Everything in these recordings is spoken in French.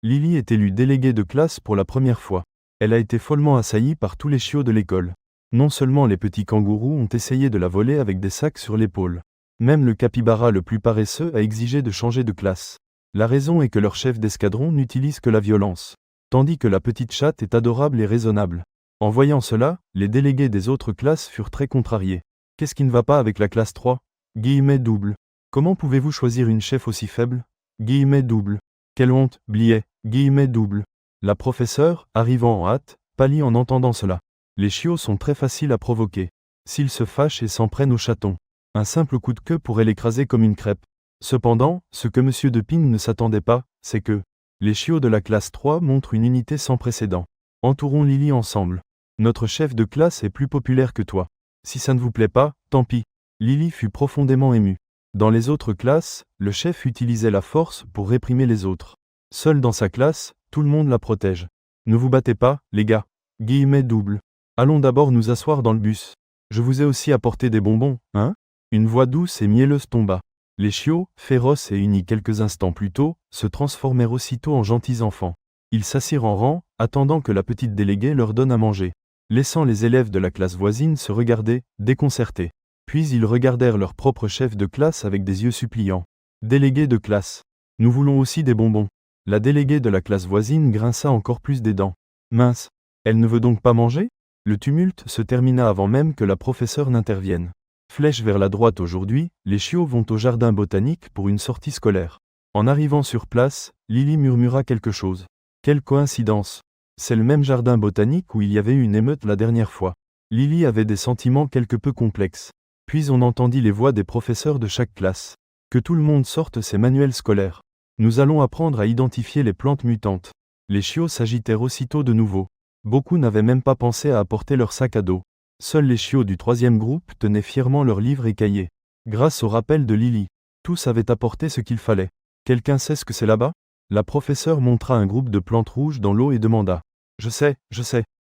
Lily est élue déléguée de classe pour la première fois. Elle a été follement assaillie par tous les chiots de l'école. Non seulement les petits kangourous ont essayé de la voler avec des sacs sur l'épaule. Même le capybara le plus paresseux a exigé de changer de classe. La raison est que leur chef d'escadron n'utilise que la violence. Tandis que la petite chatte est adorable et raisonnable. En voyant cela, les délégués des autres classes furent très contrariés. Qu'est-ce qui ne va pas avec la classe 3 ? Guillemets double. Comment pouvez-vous choisir une chef aussi faible ? Guillemets double. Quelle honte, Bliet, guillemets double. La professeure, arrivant en hâte, pâlit en entendant cela. Les chiots sont très faciles à provoquer. S'ils se fâchent et s'en prennent au chaton, un simple coup de queue pourrait l'écraser comme une crêpe. Cependant, ce que M. de Ping ne s'attendait pas, c'est que les chiots de la classe 3 montrent une unité sans précédent. Entourons Lily ensemble. Notre chef de classe est plus populaire que toi. Si ça ne vous plaît pas, tant pis. Lily fut profondément émue. Dans les autres classes, le chef utilisait la force pour réprimer les autres. Seul dans sa classe, tout le monde la protège. Ne vous battez pas, les gars. Guillemets double. Allons d'abord nous asseoir dans le bus. Je vous ai aussi apporté des bonbons, hein ? Une voix douce et mielleuse tomba. Les chiots, féroces et unis quelques instants plus tôt, se transformèrent aussitôt en gentils enfants. Ils s'assirent en rang, attendant que la petite déléguée leur donne à manger. Laissant les élèves de la classe voisine se regarder, déconcertés. Puis ils regardèrent leur propre chef de classe avec des yeux suppliants. Délégué de classe. Nous voulons aussi des bonbons. La déléguée de la classe voisine grinça encore plus des dents. Mince. Elle ne veut donc pas manger ? Le tumulte se termina avant même que la professeure n'intervienne. Flèche vers la droite aujourd'hui, les chiots vont au jardin botanique pour une sortie scolaire. En arrivant sur place, Lily murmura quelque chose. Quelle coïncidence. C'est le même jardin botanique où il y avait eu une émeute la dernière fois. Lily avait des sentiments quelque peu complexes. Puis on entendit les voix des professeurs de chaque classe. Que tout le monde sorte ses manuels scolaires. Nous allons apprendre à identifier les plantes mutantes. Les chiots s'agitèrent aussitôt de nouveau. Beaucoup n'avaient même pas pensé à apporter leur sac à dos. Seuls les chiots du troisième groupe tenaient fièrement leurs livres et cahiers. Grâce au rappel de Lily, tous avaient apporté ce qu'il fallait. Quelqu'un sait ce que c'est là-bas ? La professeure montra un groupe de plantes rouges dans l'eau et demanda. Je sais.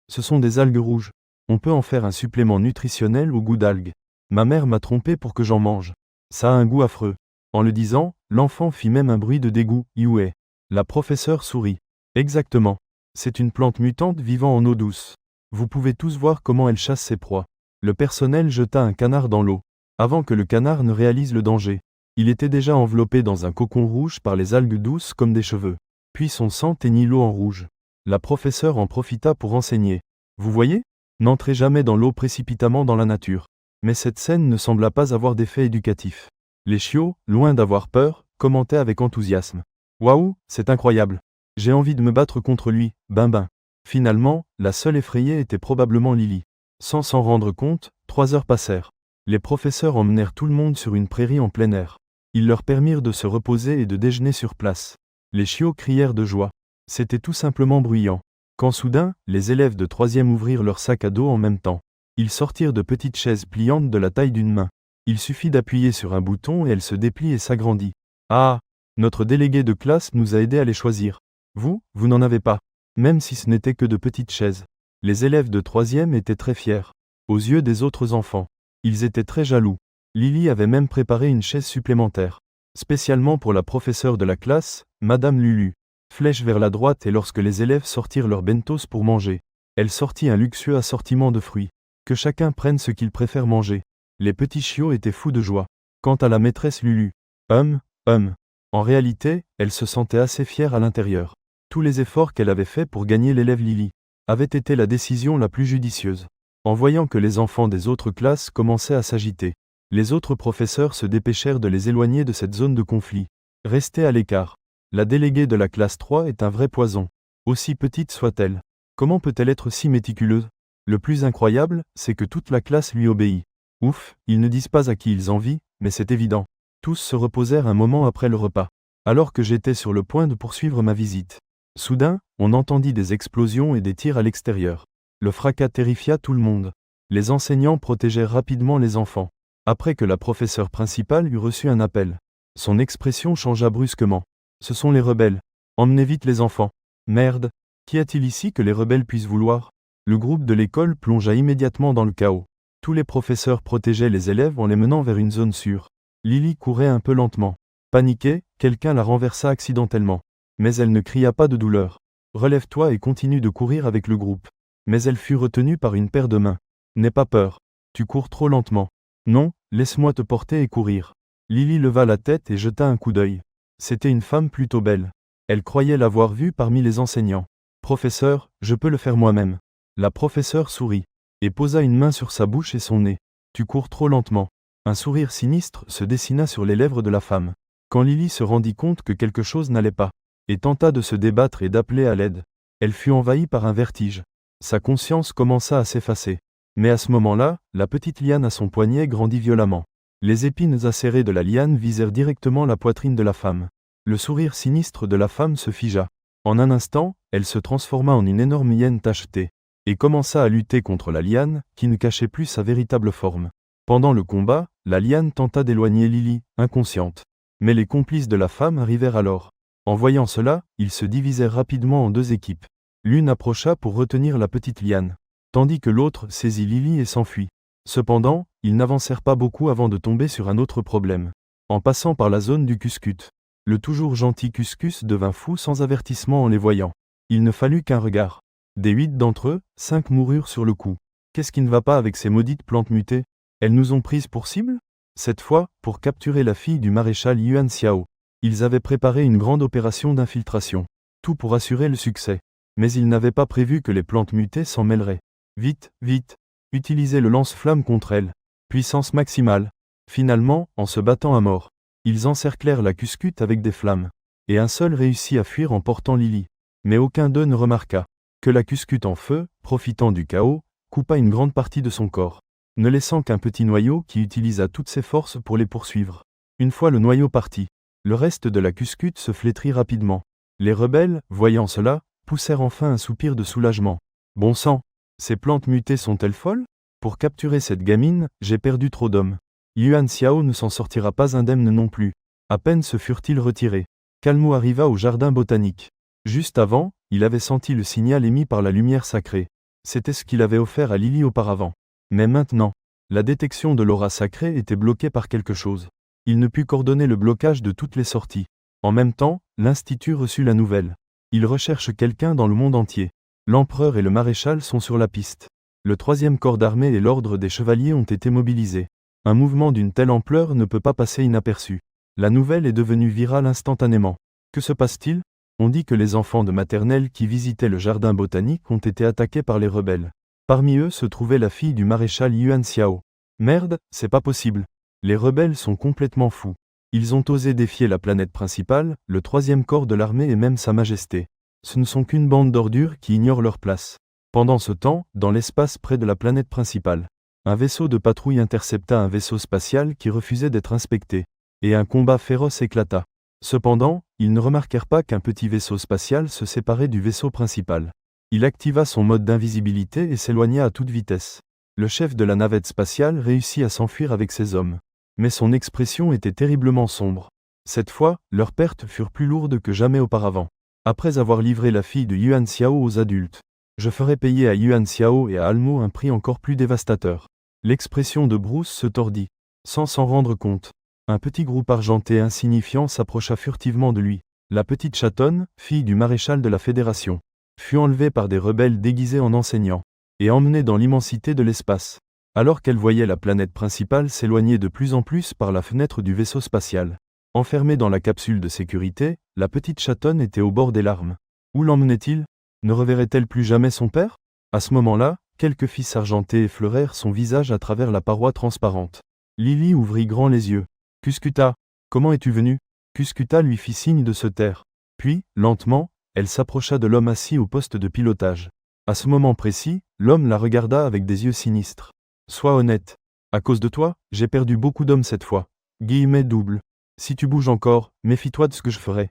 Ce sont des algues rouges. On peut en faire un supplément nutritionnel au goût d'algues. Ma mère m'a trompé pour que j'en mange. Ça a un goût affreux. En le disant, l'enfant fit même un bruit de dégoût. Ioué. La professeure sourit. Exactement. C'est une plante mutante vivant en eau douce. Vous pouvez tous voir comment elle chasse ses proies. Le personnel jeta un canard dans l'eau. Avant que le canard ne réalise le danger. Il était déjà enveloppé dans un cocon rouge par les algues douces comme des cheveux. Puis son sang teignit l'eau en rouge. La professeure en profita pour enseigner. Vous voyez ? N'entrez jamais dans l'eau précipitamment dans la nature. Mais cette scène ne sembla pas avoir d'effet éducatif. Les chiots, loin d'avoir peur, commentaient avec enthousiasme. Waouh, c'est incroyable. J'ai envie de me battre contre lui, ben. Finalement, la seule effrayée était probablement Lily. Sans s'en rendre compte, 3 heures passèrent. Les professeurs emmenèrent tout le monde sur une prairie en plein air. Ils leur permirent de se reposer et de déjeuner sur place. Les chiots crièrent de joie. C'était tout simplement bruyant. Quand soudain, les élèves de 3e ouvrirent leur sac à dos en même temps. Ils sortirent de petites chaises pliantes de la taille d'une main. Il suffit d'appuyer sur un bouton et elle se déplie et s'agrandit. Ah ! Notre délégué de classe nous a aidés à les choisir. Vous n'en avez pas. Même si ce n'était que de petites chaises. Les élèves de 3e étaient très fiers. Aux yeux des autres enfants. Ils étaient très jaloux. Lily avait même préparé une chaise supplémentaire. Spécialement pour la professeure de la classe, Madame Lulu. Flèche vers la droite et lorsque les élèves sortirent leur bentos pour manger. Elle sortit un luxueux assortiment de fruits. Que chacun prenne ce qu'il préfère manger. Les petits chiots étaient fous de joie. Quant à la maîtresse Lulu. En réalité, elle se sentait assez fière à l'intérieur. Tous les efforts qu'elle avait faits pour gagner l'élève Lily avaient été la décision la plus judicieuse. En voyant que les enfants des autres classes commençaient à s'agiter, les autres professeurs se dépêchèrent de les éloigner de cette zone de conflit. Restez à l'écart. La déléguée de la classe 3 est un vrai poison. Aussi petite soit-elle. Comment peut-elle être si méticuleuse ? Le plus incroyable, c'est que toute la classe lui obéit. Ouf, ils ne disent pas à qui ils envient, mais c'est évident. Tous se reposèrent un moment après le repas. Alors que j'étais sur le point de poursuivre ma visite. Soudain, on entendit des explosions et des tirs à l'extérieur. Le fracas terrifia tout le monde. Les enseignants protégèrent rapidement les enfants. Après que la professeure principale eut reçu un appel. Son expression changea brusquement. Ce sont les rebelles. Emmenez vite les enfants. Merde. Qu'y a-t-il ici que les rebelles puissent vouloir ? Le groupe de l'école plongea immédiatement dans le chaos. Tous les professeurs protégeaient les élèves en les menant vers une zone sûre. Lily courait un peu lentement. Paniquée, quelqu'un la renversa accidentellement. Mais elle ne cria pas de douleur. Relève-toi et continue de courir avec le groupe. Mais elle fut retenue par une paire de mains. N'aie pas peur. Tu cours trop lentement. Non, laisse-moi te porter et courir. Lily leva la tête et jeta un coup d'œil. C'était une femme plutôt belle. Elle croyait l'avoir vue parmi les enseignants. Professeur, je peux le faire moi-même. La professeure sourit et posa une main sur sa bouche et son nez. Tu cours trop lentement. Un sourire sinistre se dessina sur les lèvres de la femme. Quand Lily se rendit compte que quelque chose n'allait pas, et tenta de se débattre et d'appeler à l'aide, elle fut envahie par un vertige. Sa conscience commença à s'effacer. Mais à ce moment-là, la petite liane à son poignet grandit violemment. Les épines acérées de la liane visèrent directement la poitrine de la femme. Le sourire sinistre de la femme se figea. En un instant, elle se transforma en une énorme hyène tachetée, et commença à lutter contre la liane, qui ne cachait plus sa véritable forme. Pendant le combat, la liane tenta d'éloigner Lily, inconsciente. Mais les complices de la femme arrivèrent alors. En voyant cela, ils se divisèrent rapidement en deux équipes. L'une approcha pour retenir la petite liane, tandis que l'autre saisit Lily et s'enfuit. Cependant, ils n'avancèrent pas beaucoup avant de tomber sur un autre problème. En passant par la zone du Cuscut, le toujours gentil Cuscus devint fou sans avertissement en les voyant. Il ne fallut qu'un regard. Des 8 d'entre eux, 5 moururent sur le coup. Qu'est-ce qui ne va pas avec ces maudites plantes mutées? Elles nous ont prises pour cible? Cette fois, pour capturer la fille du maréchal Yuan Xiao. Ils avaient préparé une grande opération d'infiltration. Tout pour assurer le succès. Mais ils n'avaient pas prévu que les plantes mutées s'en mêleraient. Vite, vite. Utilisez le lance-flamme contre elles. Puissance maximale. Finalement, en se battant à mort, ils encerclèrent la Cuscut avec des flammes. Et un seul réussit à fuir en portant Lily. Mais aucun d'eux ne remarqua que la Cuscut en feu, profitant du chaos, coupa une grande partie de son corps, ne laissant qu'un petit noyau qui utilisa toutes ses forces pour les poursuivre. Une fois le noyau parti, le reste de la Cuscut se flétrit rapidement. Les rebelles, voyant cela, poussèrent enfin un soupir de soulagement. Bon sang, ces plantes mutées sont-elles folles? Pour capturer cette gamine, j'ai perdu trop d'hommes. Yuan Xiao ne s'en sortira pas indemne non plus. À peine se furent-ils retirés. Kalmo arriva au jardin botanique. Juste avant, il avait senti le signal émis par la lumière sacrée. C'était ce qu'il avait offert à Lily auparavant. Mais maintenant, la détection de l'aura sacrée était bloquée par quelque chose. Il ne put coordonner le blocage de toutes les sorties. En même temps, l'Institut reçut la nouvelle. Il recherche quelqu'un dans le monde entier. L'empereur et le maréchal sont sur la piste. Le 3e corps d'armée et l'ordre des chevaliers ont été mobilisés. Un mouvement d'une telle ampleur ne peut pas passer inaperçu. La nouvelle est devenue virale instantanément. Que se passe-t-il? On dit que les enfants de maternelle qui visitaient le jardin botanique ont été attaqués par les rebelles. Parmi eux se trouvait la fille du maréchal Yuan Xiao. Merde, c'est pas possible. Les rebelles sont complètement fous. Ils ont osé défier la planète principale, le 3e corps de l'armée et même Sa Majesté. Ce ne sont qu'une bande d'ordures qui ignorent leur place. Pendant ce temps, dans l'espace près de la planète principale, un vaisseau de patrouille intercepta un vaisseau spatial qui refusait d'être inspecté. Et un combat féroce éclata. Cependant, ils ne remarquèrent pas qu'un petit vaisseau spatial se séparait du vaisseau principal. Il activa son mode d'invisibilité et s'éloigna à toute vitesse. Le chef de la navette spatiale réussit à s'enfuir avec ses hommes. Mais son expression était terriblement sombre. Cette fois, leurs pertes furent plus lourdes que jamais auparavant. Après avoir livré la fille de Yuan Xiao aux adultes, je ferai payer à Yuan Xiao et à Almo un prix encore plus dévastateur. L'expression de Bruce se tordit. Sans s'en rendre compte, un petit groupe argenté insignifiant s'approcha furtivement de lui. La petite chatonne, fille du maréchal de la Fédération, fut enlevée par des rebelles déguisés en enseignants, et emmenée dans l'immensité de l'espace. Alors qu'elle voyait la planète principale s'éloigner de plus en plus par la fenêtre du vaisseau spatial. Enfermée dans la capsule de sécurité, la petite chatonne était au bord des larmes. Où l'emmenait-il? Ne reverrait-elle plus jamais son père? À ce moment-là, quelques fils argentés effleurèrent son visage à travers la paroi transparente. Lily ouvrit grand les yeux. Cuscuta, comment es-tu venu? Cuscuta lui fit signe de se taire. Puis, lentement, elle s'approcha de l'homme assis au poste de pilotage. À ce moment précis, l'homme la regarda avec des yeux sinistres. Sois honnête. À cause de toi, j'ai perdu beaucoup d'hommes cette fois. Guillemets double. Si tu bouges encore, méfie-toi de ce que je ferai.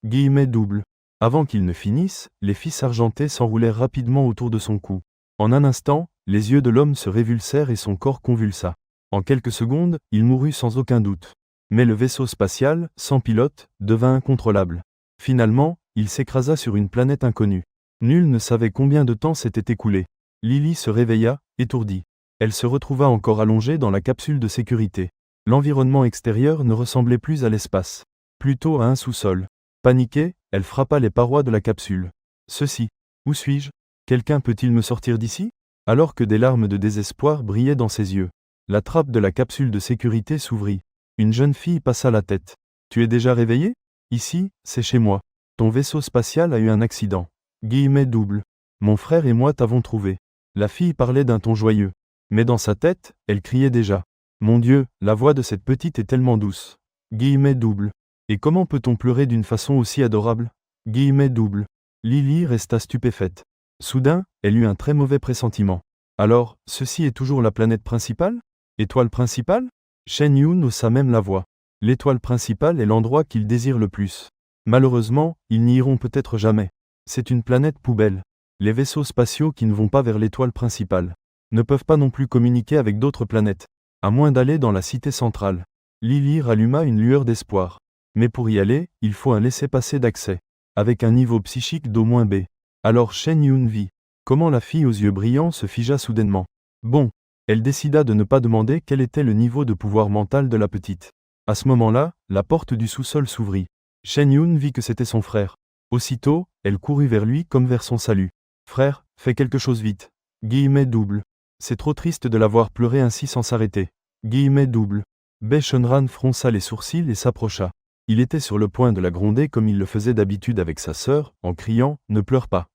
Guillemets double. Avant qu'il ne finisse, les fils argentés s'enroulèrent rapidement autour de son cou. En un instant, les yeux de l'homme se révulsèrent et son corps convulsa. En quelques secondes, il mourut sans aucun doute. Mais le vaisseau spatial, sans pilote, devint incontrôlable. Finalement, il s'écrasa sur une planète inconnue. Nul ne savait combien de temps s'était écoulé. Lily se réveilla, étourdie. Elle se retrouva encore allongée dans la capsule de sécurité. L'environnement extérieur ne ressemblait plus à l'espace, plutôt à un sous-sol. Paniquée, elle frappa les parois de la capsule. Ceci. Où suis-je? Quelqu'un peut-il me sortir d'ici? Alors que des larmes de désespoir brillaient dans ses yeux. La trappe de la capsule de sécurité s'ouvrit. Une jeune fille passa la tête. Tu es déjà réveillé? Ici, c'est chez moi. Ton vaisseau spatial a eu un accident. Guillemets double. Mon frère et moi t'avons trouvé. La fille parlait d'un ton joyeux. Mais dans sa tête, elle criait déjà. Mon Dieu, la voix de cette petite est tellement douce. Guillemets double. Et comment peut-on pleurer d'une façon aussi adorable? Guillemets double. Lily resta stupéfaite. Soudain, elle eut un très mauvais pressentiment. Alors, ceci est toujours la planète principale? Étoile principale? Shen Yun haussa même la voix. L'étoile principale est l'endroit qu'ils désirent le plus. Malheureusement, ils n'y iront peut-être jamais. C'est une planète poubelle. Les vaisseaux spatiaux qui ne vont pas vers l'étoile principale ne peuvent pas non plus communiquer avec d'autres planètes, à moins d'aller dans la cité centrale. Lily ralluma une lueur d'espoir. Mais pour y aller, il faut un laissez-passer d'accès, avec un niveau psychique d'au moins B. Alors Shen Yun vit comment la fille aux yeux brillants se figea soudainement. Bon, elle décida de ne pas demander quel était le niveau de pouvoir mental de la petite. À ce moment-là, la porte du sous-sol s'ouvrit. Shen Yun vit que c'était son frère. Aussitôt, elle courut vers lui comme vers son salut. Frère, fais quelque chose vite. Guillemets double. C'est trop triste de la voir pleurer ainsi sans s'arrêter. Guillemets double. Bei Shenran fronça les sourcils et s'approcha. Il était sur le point de la gronder comme il le faisait d'habitude avec sa sœur, en criant « Ne pleure pas ».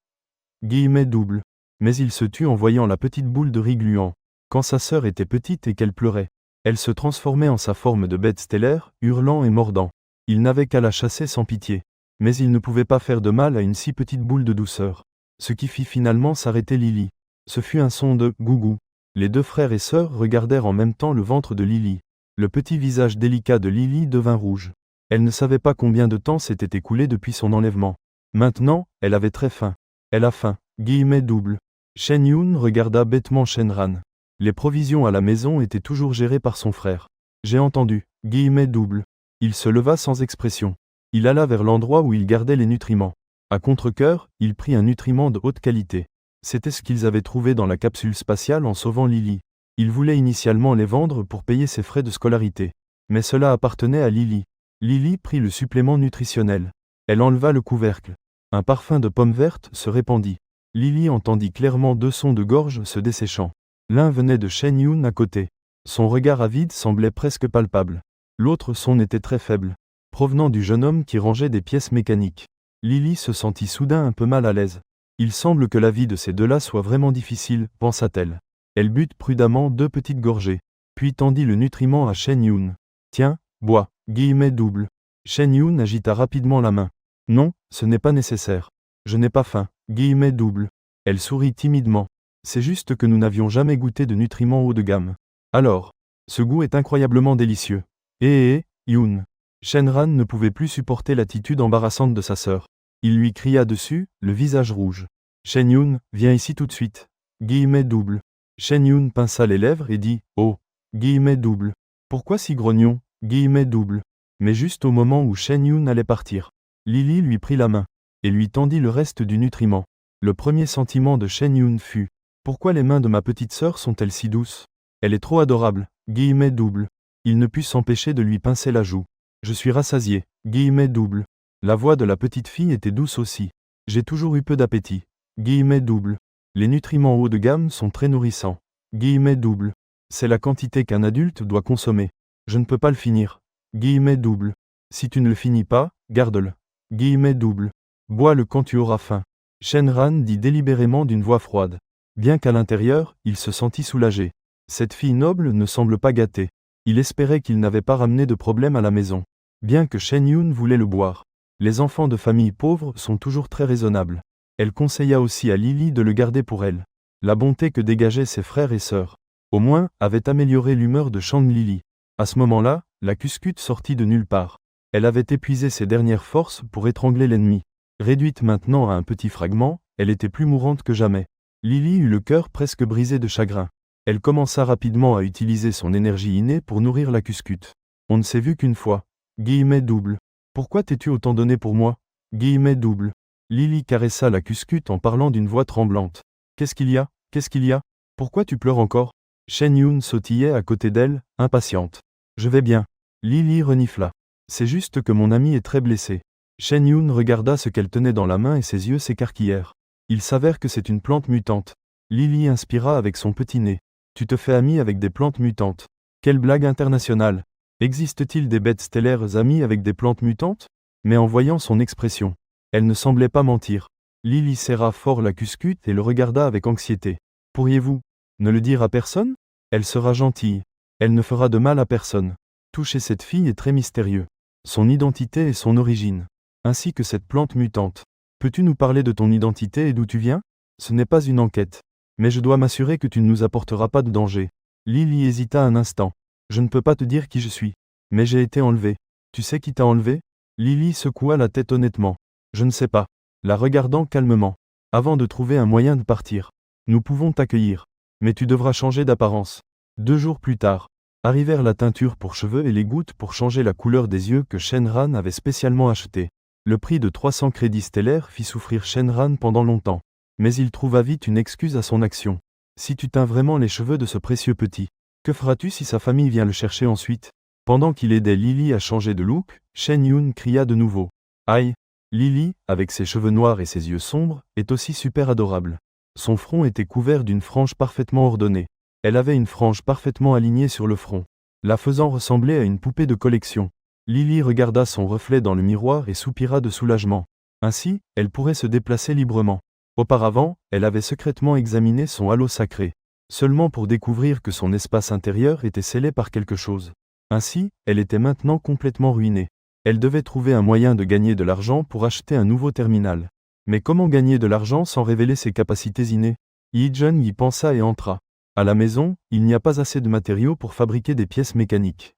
Guillemets double. Mais il se tut en voyant la petite boule de riz gluant. Quand sa sœur était petite et qu'elle pleurait, elle se transformait en sa forme de bête stellaire, hurlant et mordant. Il n'avait qu'à la chasser sans pitié. Mais il ne pouvait pas faire de mal à une si petite boule de douceur. Ce qui fit finalement s'arrêter Lily. Ce fut un son de « gougou ». Les deux frères et sœurs regardèrent en même temps le ventre de Lily. Le petit visage délicat de Lily devint rouge. Elle ne savait pas combien de temps s'était écoulé depuis son enlèvement. Maintenant, elle avait très faim. Elle a faim. Guillemets double. Shen Yun regarda bêtement Shenran. Les provisions à la maison étaient toujours gérées par son frère. J'ai entendu. Guillemets double. Il se leva sans expression. Il alla vers l'endroit où il gardait les nutriments. À contre-cœur, il prit un nutriment de haute qualité. C'était ce qu'ils avaient trouvé dans la capsule spatiale en sauvant Lily. Il voulait initialement les vendre pour payer ses frais de scolarité. Mais cela appartenait à Lily. Lily prit le supplément nutritionnel. Elle enleva le couvercle. Un parfum de pomme verte se répandit. Lily entendit clairement deux sons de gorge se desséchant. L'un venait de Shen Yun à côté. Son regard avide semblait presque palpable. L'autre son était très faible, provenant du jeune homme qui rangeait des pièces mécaniques. Lily se sentit soudain un peu mal à l'aise. Il semble que la vie de ces deux-là soit vraiment difficile, pensa-t-elle. Elle but prudemment 2 petites gorgées, puis tendit le nutriment à Shen Yun. Tiens, bois. Guillemets double. Shen Yun agita rapidement la main. Non, ce n'est pas nécessaire. Je n'ai pas faim. Guillemets double. Elle sourit timidement. C'est juste que nous n'avions jamais goûté de nutriments haut de gamme. Alors, ce goût est incroyablement délicieux. Yun. Shenran ne pouvait plus supporter l'attitude embarrassante de sa sœur. Il lui cria dessus, le visage rouge. Shen Yun, viens ici tout de suite. Guillemets double. Shen Yun pinça les lèvres et dit, oh. Guillemets double. Pourquoi si grognon? Guillemets double. Mais juste au moment où Shen Yun allait partir, Lily lui prit la main et lui tendit le reste du nutriment. Le premier sentiment de Shen Yun fut « Pourquoi les mains de ma petite sœur sont-elles si douces? Elle est trop adorable. » Guillemets double. Il ne put s'empêcher de lui pincer la joue. « Je suis rassasié. » Guillemets double. La voix de la petite fille était douce aussi. « J'ai toujours eu peu d'appétit. » Guillemets double. Les nutriments haut de gamme sont très nourrissants. Guillemets double. C'est la quantité qu'un adulte doit consommer. Je ne peux pas le finir. Guillemets double. Si tu ne le finis pas, garde-le. Guillemets double. Bois-le quand tu auras faim. Shenran dit délibérément d'une voix froide. Bien qu'à l'intérieur, il se sentit soulagé. Cette fille noble ne semble pas gâtée. Il espérait qu'il n'avait pas ramené de problème à la maison. Bien que Shen Yun voulait le boire. Les enfants de familles pauvres sont toujours très raisonnables. Elle conseilla aussi à Lily de le garder pour elle. La bonté que dégageaient ses frères et sœurs, au moins, avait amélioré l'humeur de Shang Lily. À ce moment-là, la cuscute sortit de nulle part. Elle avait épuisé ses dernières forces pour étrangler l'ennemi. Réduite maintenant à un petit fragment, elle était plus mourante que jamais. Lily eut le cœur presque brisé de chagrin. Elle commença rapidement à utiliser son énergie innée pour nourrir la cuscute. On ne s'est vu qu'une fois. Guillemets double. Pourquoi t'es-tu autant donné pour moi? Guillemets double. Lily caressa la cuscute en parlant d'une voix tremblante. Qu'est-ce qu'il y a? Qu'est-ce qu'il y a? Pourquoi tu pleures encore? Shen Yun sautillait à côté d'elle, impatiente. Je vais bien. Lily renifla. C'est juste que mon ami est très blessé. Shen Yun regarda ce qu'elle tenait dans la main et ses yeux s'écarquillèrent. Il s'avère que c'est une plante mutante. Lily inspira avec son petit nez. Tu te fais ami avec des plantes mutantes. Quelle blague internationale. Existe-t-il des bêtes stellaires amies avec des plantes mutantes? Mais en voyant son expression, elle ne semblait pas mentir. Lily serra fort la cuscute et le regarda avec anxiété. Pourriez-vous ne le dire à personne? Elle sera gentille. Elle ne fera de mal à personne. Tout chez cette fille est très mystérieux. Son identité et son origine. Ainsi que cette plante mutante. Peux-tu nous parler de ton identité et d'où tu viens? Ce n'est pas une enquête. Mais je dois m'assurer que tu ne nous apporteras pas de danger. Lily hésita un instant. Je ne peux pas te dire qui je suis. Mais j'ai été enlevée. Tu sais qui t'a enlevée? Lily secoua la tête honnêtement. Je ne sais pas. La regardant calmement. Avant de trouver un moyen de partir. Nous pouvons t'accueillir. Mais tu devras changer d'apparence. 2 jours plus tard. Arrivèrent la teinture pour cheveux et les gouttes pour changer la couleur des yeux que Shenran avait spécialement achetées. Le prix de 300 crédits stellaires fit souffrir Shenran pendant longtemps. Mais il trouva vite une excuse à son action. Si tu teins vraiment les cheveux de ce précieux petit, que feras-tu si sa famille vient le chercher ensuite? Pendant qu'il aidait Lily à changer de look, Shen Yun cria de nouveau. Aïe! Lily, avec ses cheveux noirs et ses yeux sombres, est aussi super adorable. Son front était couvert d'une frange parfaitement ordonnée. Elle avait une frange parfaitement alignée sur le front, la faisant ressembler à une poupée de collection. Lily regarda son reflet dans le miroir et soupira de soulagement. Ainsi, elle pourrait se déplacer librement. Auparavant, elle avait secrètement examiné son halo sacré, seulement pour découvrir que son espace intérieur était scellé par quelque chose. Ainsi, elle était maintenant complètement ruinée. Elle devait trouver un moyen de gagner de l'argent pour acheter un nouveau terminal. Mais comment gagner de l'argent sans révéler ses capacités innées? Yi-jun y pensa et entra. À la maison, il n'y a pas assez de matériaux pour fabriquer des pièces mécaniques.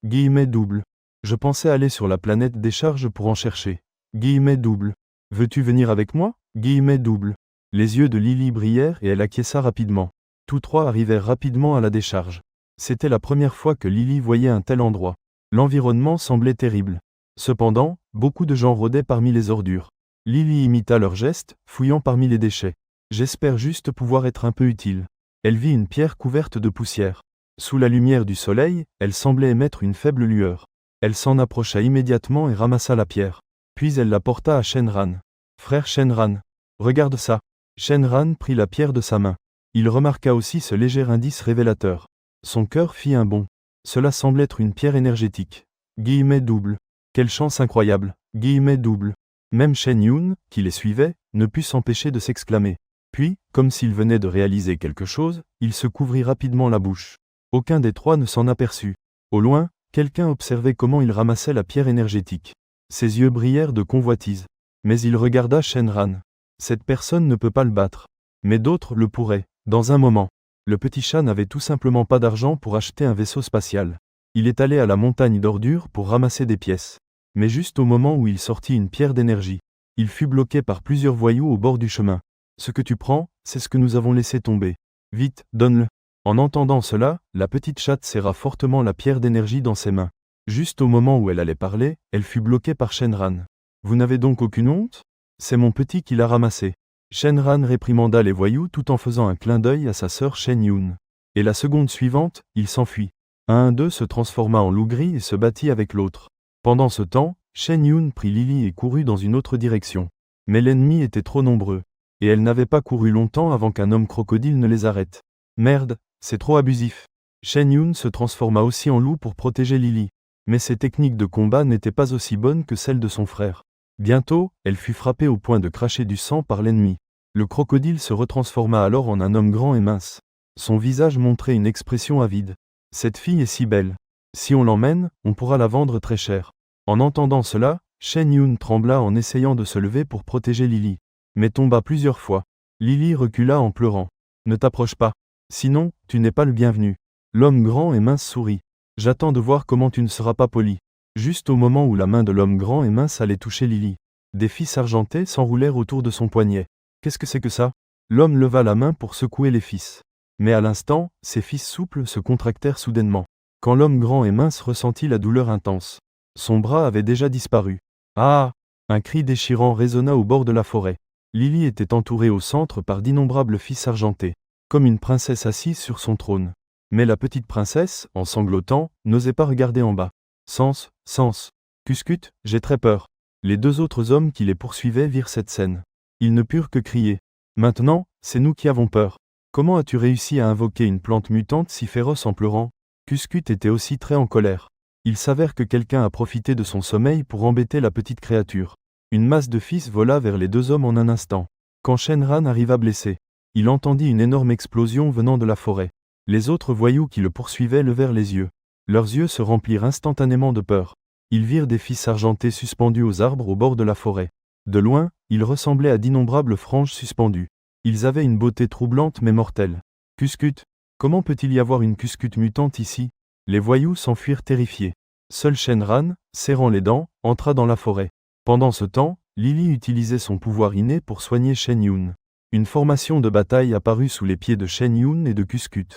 Guillemets double. Je pensais aller sur la planète des charges pour en chercher. Guillemets double. Veux-tu venir avec moi? Guillemets double. Les yeux de Lily brillèrent et elle acquiesça rapidement. Tous trois arrivèrent rapidement à la décharge. C'était la première fois que Lily voyait un tel endroit. L'environnement semblait terrible. Cependant, beaucoup de gens rôdaient parmi les ordures. Lily imita leurs gestes, fouillant parmi les déchets. J'espère juste pouvoir être un peu utile. Elle vit une pierre couverte de poussière. Sous la lumière du soleil, elle semblait émettre une faible lueur. Elle s'en approcha immédiatement et ramassa la pierre. Puis elle la porta à Shenran. Frère Shenran, regarde ça. Shenran prit la pierre de sa main. Il remarqua aussi ce léger indice révélateur. Son cœur fit un bond. Cela semble être une pierre énergétique. Guillemets double. Quelle chance incroyable. Guillemets double. Même Shen Yun, qui les suivait, ne put s'empêcher de s'exclamer. Puis, comme s'il venait de réaliser quelque chose, il se couvrit rapidement la bouche. Aucun des trois ne s'en aperçut. Au loin, quelqu'un observait comment il ramassait la pierre énergétique. Ses yeux brillèrent de convoitise. Mais il regarda Shenran. Cette personne ne peut pas le battre. Mais d'autres le pourraient, dans un moment. Le petit chat n'avait tout simplement pas d'argent pour acheter un vaisseau spatial. Il est allé à la montagne d'ordures pour ramasser des pièces. Mais juste au moment où il sortit une pierre d'énergie, il fut bloqué par plusieurs voyous au bord du chemin. Ce que tu prends, c'est ce que nous avons laissé tomber. Vite, donne-le. En entendant cela, la petite chatte serra fortement la pierre d'énergie dans ses mains. Juste au moment où elle allait parler, elle fut bloquée par Shenran. Vous n'avez donc aucune honte? C'est mon petit qui l'a ramassé. Shenran réprimanda les voyous tout en faisant un clin d'œil à sa sœur Shen Yun. Et la seconde suivante, il s'enfuit. Un d'eux se transforma en loup gris et se battit avec l'autre. Pendant ce temps, Shen Yun prit Lily et courut dans une autre direction. Mais l'ennemi était trop nombreux. Et elle n'avait pas couru longtemps avant qu'un homme crocodile ne les arrête. Merde, c'est trop abusif. Shen Yun se transforma aussi en loup pour protéger Lily. Mais ses techniques de combat n'étaient pas aussi bonnes que celles de son frère. Bientôt, elle fut frappée au point de cracher du sang par l'ennemi. Le crocodile se retransforma alors en un homme grand et mince. Son visage montrait une expression avide. Cette fille est si belle. Si on l'emmène, on pourra la vendre très cher. En entendant cela, Shen Yun trembla en essayant de se lever pour protéger Lily. Mais tomba plusieurs fois. Lily recula en pleurant. Ne t'approche pas. Sinon, tu n'es pas le bienvenu. L'homme grand et mince sourit. J'attends de voir comment tu ne seras pas poli. Juste au moment où la main de l'homme grand et mince allait toucher Lily. Des fils argentés s'enroulèrent autour de son poignet. Qu'est-ce que c'est que ça? L'homme leva la main pour secouer les fils. Mais à l'instant, ses fils souples se contractèrent soudainement. Quand l'homme grand et mince ressentit la douleur intense. Son bras avait déjà disparu. Ah! Un cri déchirant résonna au bord de la forêt. Lily était entourée au centre par d'innombrables fils argentés, comme une princesse assise sur son trône. Mais la petite princesse, en sanglotant, n'osait pas regarder en bas. Sens, cuscute, j'ai très peur. Les 2 autres hommes qui les poursuivaient virent cette scène. Ils ne purent que crier. Maintenant, c'est nous qui avons peur. Comment as-tu réussi à invoquer une plante mutante si féroce en pleurant? Cuscut était aussi très en colère. Il s'avère que quelqu'un a profité de son sommeil pour embêter la petite créature. Une masse de fils vola vers les 2 hommes en un instant. Quand Shenran arriva blessé, il entendit une énorme explosion venant de la forêt. Les autres voyous qui le poursuivaient levèrent les yeux. Leurs yeux se remplirent instantanément de peur. Ils virent des fils argentés suspendus aux arbres au bord de la forêt. De loin, ils ressemblaient à d'innombrables franges suspendues. Ils avaient une beauté troublante mais mortelle. Cuscut, comment peut-il y avoir une Cuscut mutante ici? Les voyous s'enfuirent terrifiés. Seul Shenran, serrant les dents, entra dans la forêt. Pendant ce temps, Lily utilisait son pouvoir inné pour soigner Shen Yun. Une formation de bataille apparut sous les pieds de Shen Yun et de Cuscut.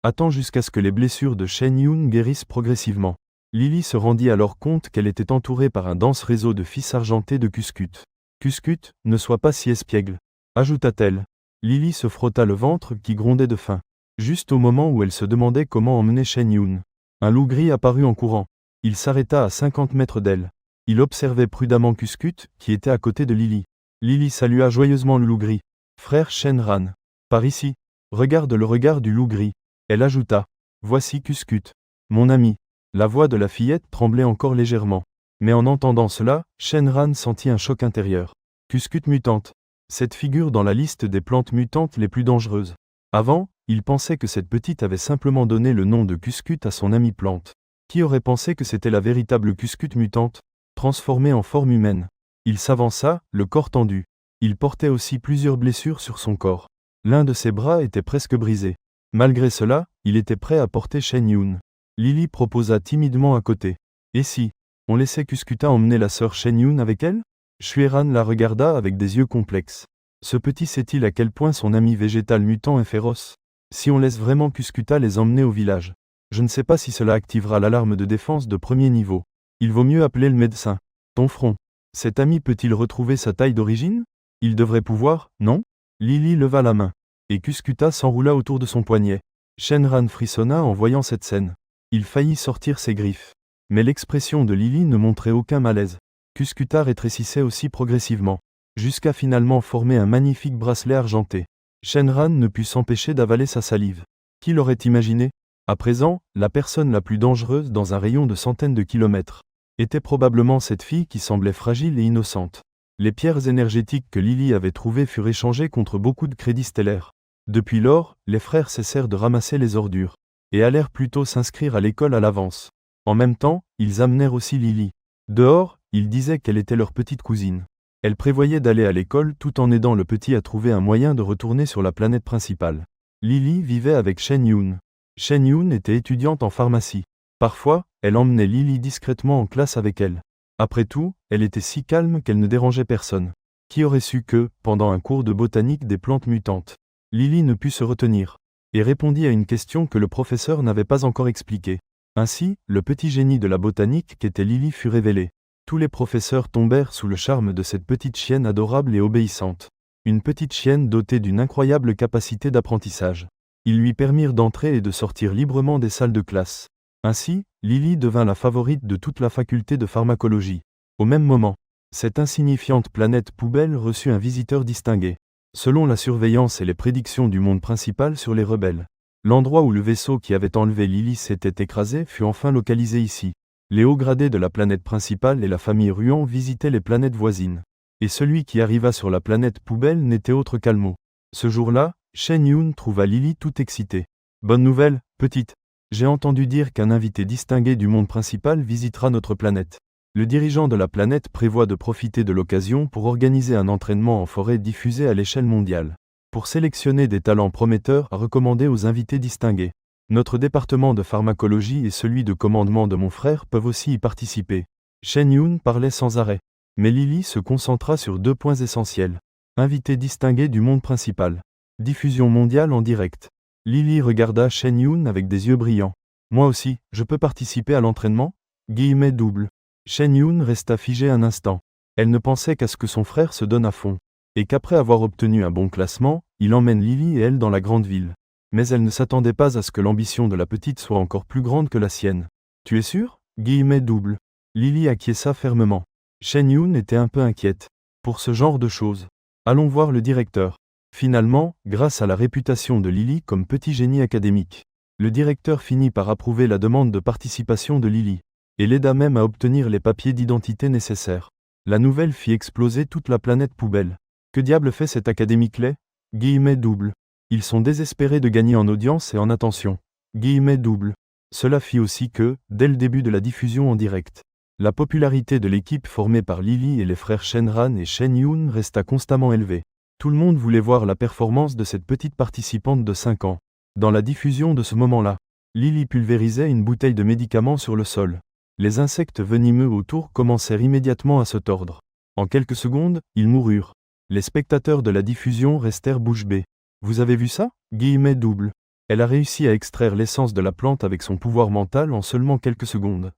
Attends jusqu'à ce que les blessures de Shen Yun guérissent progressivement. Lily se rendit alors compte qu'elle était entourée par un dense réseau de fils argentés de Cuscut. Cuscut, ne sois pas si espiègle, ajouta-t-elle. Lily se frotta le ventre qui grondait de faim. Juste au moment où elle se demandait comment emmener Shen Yun, un loup gris apparut en courant. Il s'arrêta à 50 mètres d'elle. Il observait prudemment Cuscut, qui était à côté de Lily. Lily salua joyeusement le loup gris. Frère Shenran. Par ici. Regarde le regard du loup gris. Elle ajouta. Voici Cuscut. Mon ami. La voix de la fillette tremblait encore légèrement. Mais en entendant cela, Shenran sentit un choc intérieur. Cuscut mutante. Cette figure dans la liste des plantes mutantes les plus dangereuses. Avant, il pensait que cette petite avait simplement donné le nom de Cuscut à son amie plante. Qui aurait pensé que c'était la véritable Cuscut mutante, transformée en forme humaine? Il s'avança, le corps tendu. Il portait aussi plusieurs blessures sur son corps. L'un de ses bras était presque brisé. Malgré cela, il était prêt à porter Shen Yun. Lily proposa timidement à côté. Et si on laissait Cuscuta emmener la sœur Shen Yun avec elle? Xueran la regarda avec des yeux complexes. Ce petit sait-il à quel point son ami végétal mutant est féroce? Si on laisse vraiment Cuscuta les emmener au village, je ne sais pas si cela activera l'alarme de défense de premier niveau. Il vaut mieux appeler le médecin. Ton front. Cet ami peut-il retrouver sa taille d'origine? Il devrait pouvoir, non? Lily leva la main. Et Cuscuta s'enroula autour de son poignet. Shenran frissonna en voyant cette scène. Il faillit sortir ses griffes. Mais l'expression de Lily ne montrait aucun malaise. Cuscuta rétrécissait aussi progressivement, jusqu'à finalement former un magnifique bracelet argenté. Shenran ne put s'empêcher d'avaler sa salive. Qui l'aurait imaginé? À présent, la personne la plus dangereuse dans un rayon de centaines de kilomètres était probablement cette fille qui semblait fragile et innocente. Les pierres énergétiques que Lily avait trouvées furent échangées contre beaucoup de crédits stellaires. Depuis lors, les frères cessèrent de ramasser les ordures et allèrent plutôt s'inscrire à l'école à l'avance. En même temps, ils amenèrent aussi Lily. Dehors, ils disaient qu'elle était leur petite cousine. Elle prévoyait d'aller à l'école tout en aidant le petit à trouver un moyen de retourner sur la planète principale. Lily vivait avec Shen Yun. Shen Yun était étudiante en pharmacie. Parfois, elle emmenait Lily discrètement en classe avec elle. Après tout, elle était si calme qu'elle ne dérangeait personne. Qui aurait su que, pendant un cours de botanique des plantes mutantes, Lily ne put se retenir et répondit à une question que le professeur n'avait pas encore expliquée. Ainsi, le petit génie de la botanique qu'était Lily fut révélé. Tous les professeurs tombèrent sous le charme de cette petite chienne adorable et obéissante. Une petite chienne dotée d'une incroyable capacité d'apprentissage. Ils lui permirent d'entrer et de sortir librement des salles de classe. Ainsi, Lily devint la favorite de toute la faculté de pharmacologie. Au même moment, cette insignifiante planète poubelle reçut un visiteur distingué. Selon la surveillance et les prédictions du monde principal sur les rebelles, l'endroit où le vaisseau qui avait enlevé Lily s'était écrasé fut enfin localisé ici. Les hauts gradés de la planète principale et la famille Ruan visitaient les planètes voisines. Et celui qui arriva sur la planète poubelle n'était autre qu'Almo. Ce jour-là, Shen Yun trouva Lily tout excitée. Bonne nouvelle, petite. J'ai entendu dire qu'un invité distingué du monde principal visitera notre planète. Le dirigeant de la planète prévoit de profiter de l'occasion pour organiser un entraînement en forêt diffusé à l'échelle mondiale. Pour sélectionner des talents prometteurs à recommander aux invités distingués. Notre département de pharmacologie et celui de commandement de mon frère peuvent aussi y participer. Shen Yun parlait sans arrêt. Mais Lily se concentra sur 2 points essentiels. Invité distingué du monde principal. Diffusion mondiale en direct. Lily regarda Shen Yun avec des yeux brillants. Moi aussi, je peux participer à l'entraînement? Guillemets double. Shen Yun resta figée un instant. Elle ne pensait qu'à ce que son frère se donne à fond. Et qu'après avoir obtenu un bon classement, il emmène Lily et elle dans la grande ville. Mais elle ne s'attendait pas à ce que l'ambition de la petite soit encore plus grande que la sienne. Tu es sûr? Guillemets double. Lily acquiesça fermement. Shen Yun était un peu inquiète. Pour ce genre de choses. Allons voir le directeur. Finalement, grâce à la réputation de Lily comme petit génie académique, le directeur finit par approuver la demande de participation de Lily, et l'aida même à obtenir les papiers d'identité nécessaires. La nouvelle fit exploser toute la planète poubelle. Que diable fait cette académie clé ? Guillemets double. Ils sont désespérés de gagner en audience et en attention. Guillemets double. Cela fit aussi que, dès le début de la diffusion en direct, la popularité de l'équipe formée par Lily et les frères Shenran et Shen Yun resta constamment élevée. Tout le monde voulait voir la performance de cette petite participante de 5 ans. Dans la diffusion de ce moment-là, Lily pulvérisait une bouteille de médicaments sur le sol. Les insectes venimeux autour commencèrent immédiatement à se tordre. En quelques secondes, ils moururent. Les spectateurs de la diffusion restèrent bouche bée. Vous avez vu ça ? Guillemets double. Elle a réussi à extraire l'essence de la plante avec son pouvoir mental en seulement quelques secondes.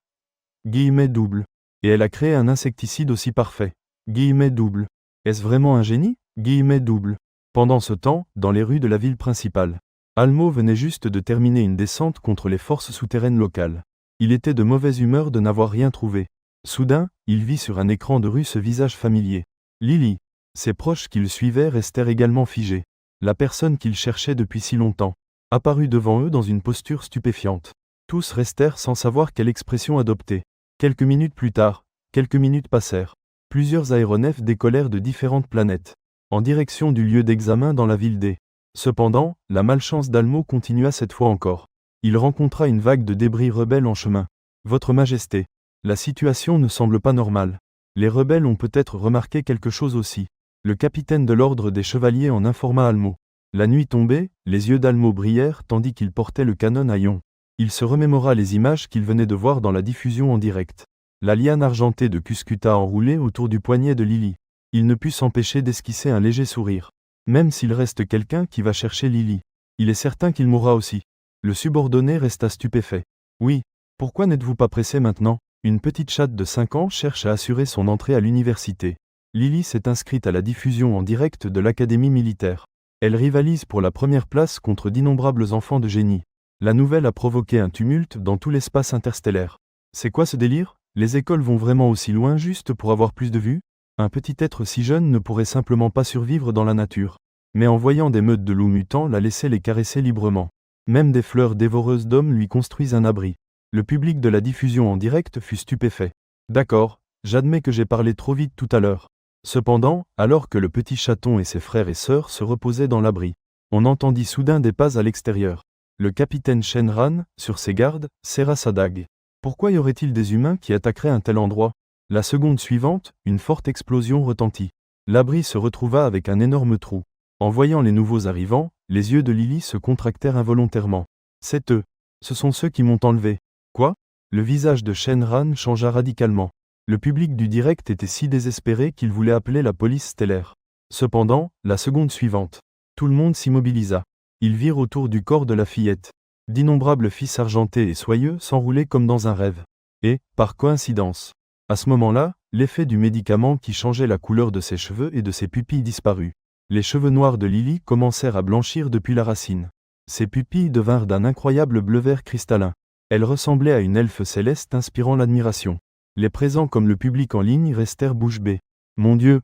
Guillemets double. Et elle a créé un insecticide aussi parfait. Guillemets double. Est-ce vraiment un génie ? Guillemets double. Pendant ce temps, dans les rues de la ville principale, Almo venait juste de terminer une descente contre les forces souterraines locales. Il était de mauvaise humeur de n'avoir rien trouvé. Soudain, il vit sur un écran de rue ce visage familier. Lily. Ses proches qui le suivaient restèrent également figés. La personne qu'ils cherchaient depuis si longtemps apparut devant eux dans une posture stupéfiante. Tous restèrent sans savoir quelle expression adopter. Quelques minutes plus tard, quelques minutes passèrent. Plusieurs aéronefs décollèrent de différentes planètes, en direction du lieu d'examen dans la ville D. Cependant, la malchance d'Almo continua cette fois encore. Il rencontra une vague de débris rebelles en chemin. Votre Majesté, la situation ne semble pas normale. Les rebelles ont peut-être remarqué quelque chose aussi. Le capitaine de l'ordre des chevaliers en informa Almo. La nuit tombée, les yeux d'Almo brillèrent tandis qu'il portait le canon à ion. Il se remémora les images qu'il venait de voir dans la diffusion en direct. La liane argentée de Cuscuta enroulée autour du poignet de Lily. Il ne put s'empêcher d'esquisser un léger sourire. Même s'il reste quelqu'un qui va chercher Lily, il est certain qu'il mourra aussi. Le subordonné resta stupéfait. Oui, pourquoi n'êtes-vous pas pressé maintenant ? Une petite chatte de 5 ans cherche à assurer son entrée à l'université. Lily s'est inscrite à la diffusion en direct de l'académie militaire. Elle rivalise pour la première place contre d'innombrables enfants de génie. La nouvelle a provoqué un tumulte dans tout l'espace interstellaire. C'est quoi ce délire ? Les écoles vont vraiment aussi loin juste pour avoir plus de vues ? Un petit être si jeune ne pourrait simplement pas survivre dans la nature. Mais en voyant des meutes de loups mutants la laisser les caresser librement. Même des fleurs dévoreuses d'hommes lui construisent un abri. Le public de la diffusion en direct fut stupéfait. D'accord, j'admets que j'ai parlé trop vite tout à l'heure. Cependant, alors que le petit chaton et ses frères et sœurs se reposaient dans l'abri, on entendit soudain des pas à l'extérieur. Le capitaine Shenran, sur ses gardes, serra sa dague. Pourquoi y aurait-il des humains qui attaqueraient un tel endroit ? La seconde suivante, une forte explosion retentit. L'abri se retrouva avec un énorme trou. En voyant les nouveaux arrivants, les yeux de Lily se contractèrent involontairement. C'est eux. Ce sont ceux qui m'ont enlevé. Quoi ? Le visage de Shenran changea radicalement. Le public du direct était si désespéré qu'il voulait appeler la police stellaire. Cependant, la seconde suivante. Tout le monde s'immobilisa. Ils virent autour du corps de la fillette. D'innombrables fils argentés et soyeux s'enroulaient comme dans un rêve. Et, par coïncidence, à ce moment-là, l'effet du médicament qui changeait la couleur de ses cheveux et de ses pupilles disparut. Les cheveux noirs de Lily commencèrent à blanchir depuis la racine. Ses pupilles devinrent d'un incroyable bleu-vert cristallin. Elle ressemblait à une elfe céleste inspirant l'admiration. Les présents comme le public en ligne restèrent bouche bée. Mon Dieu,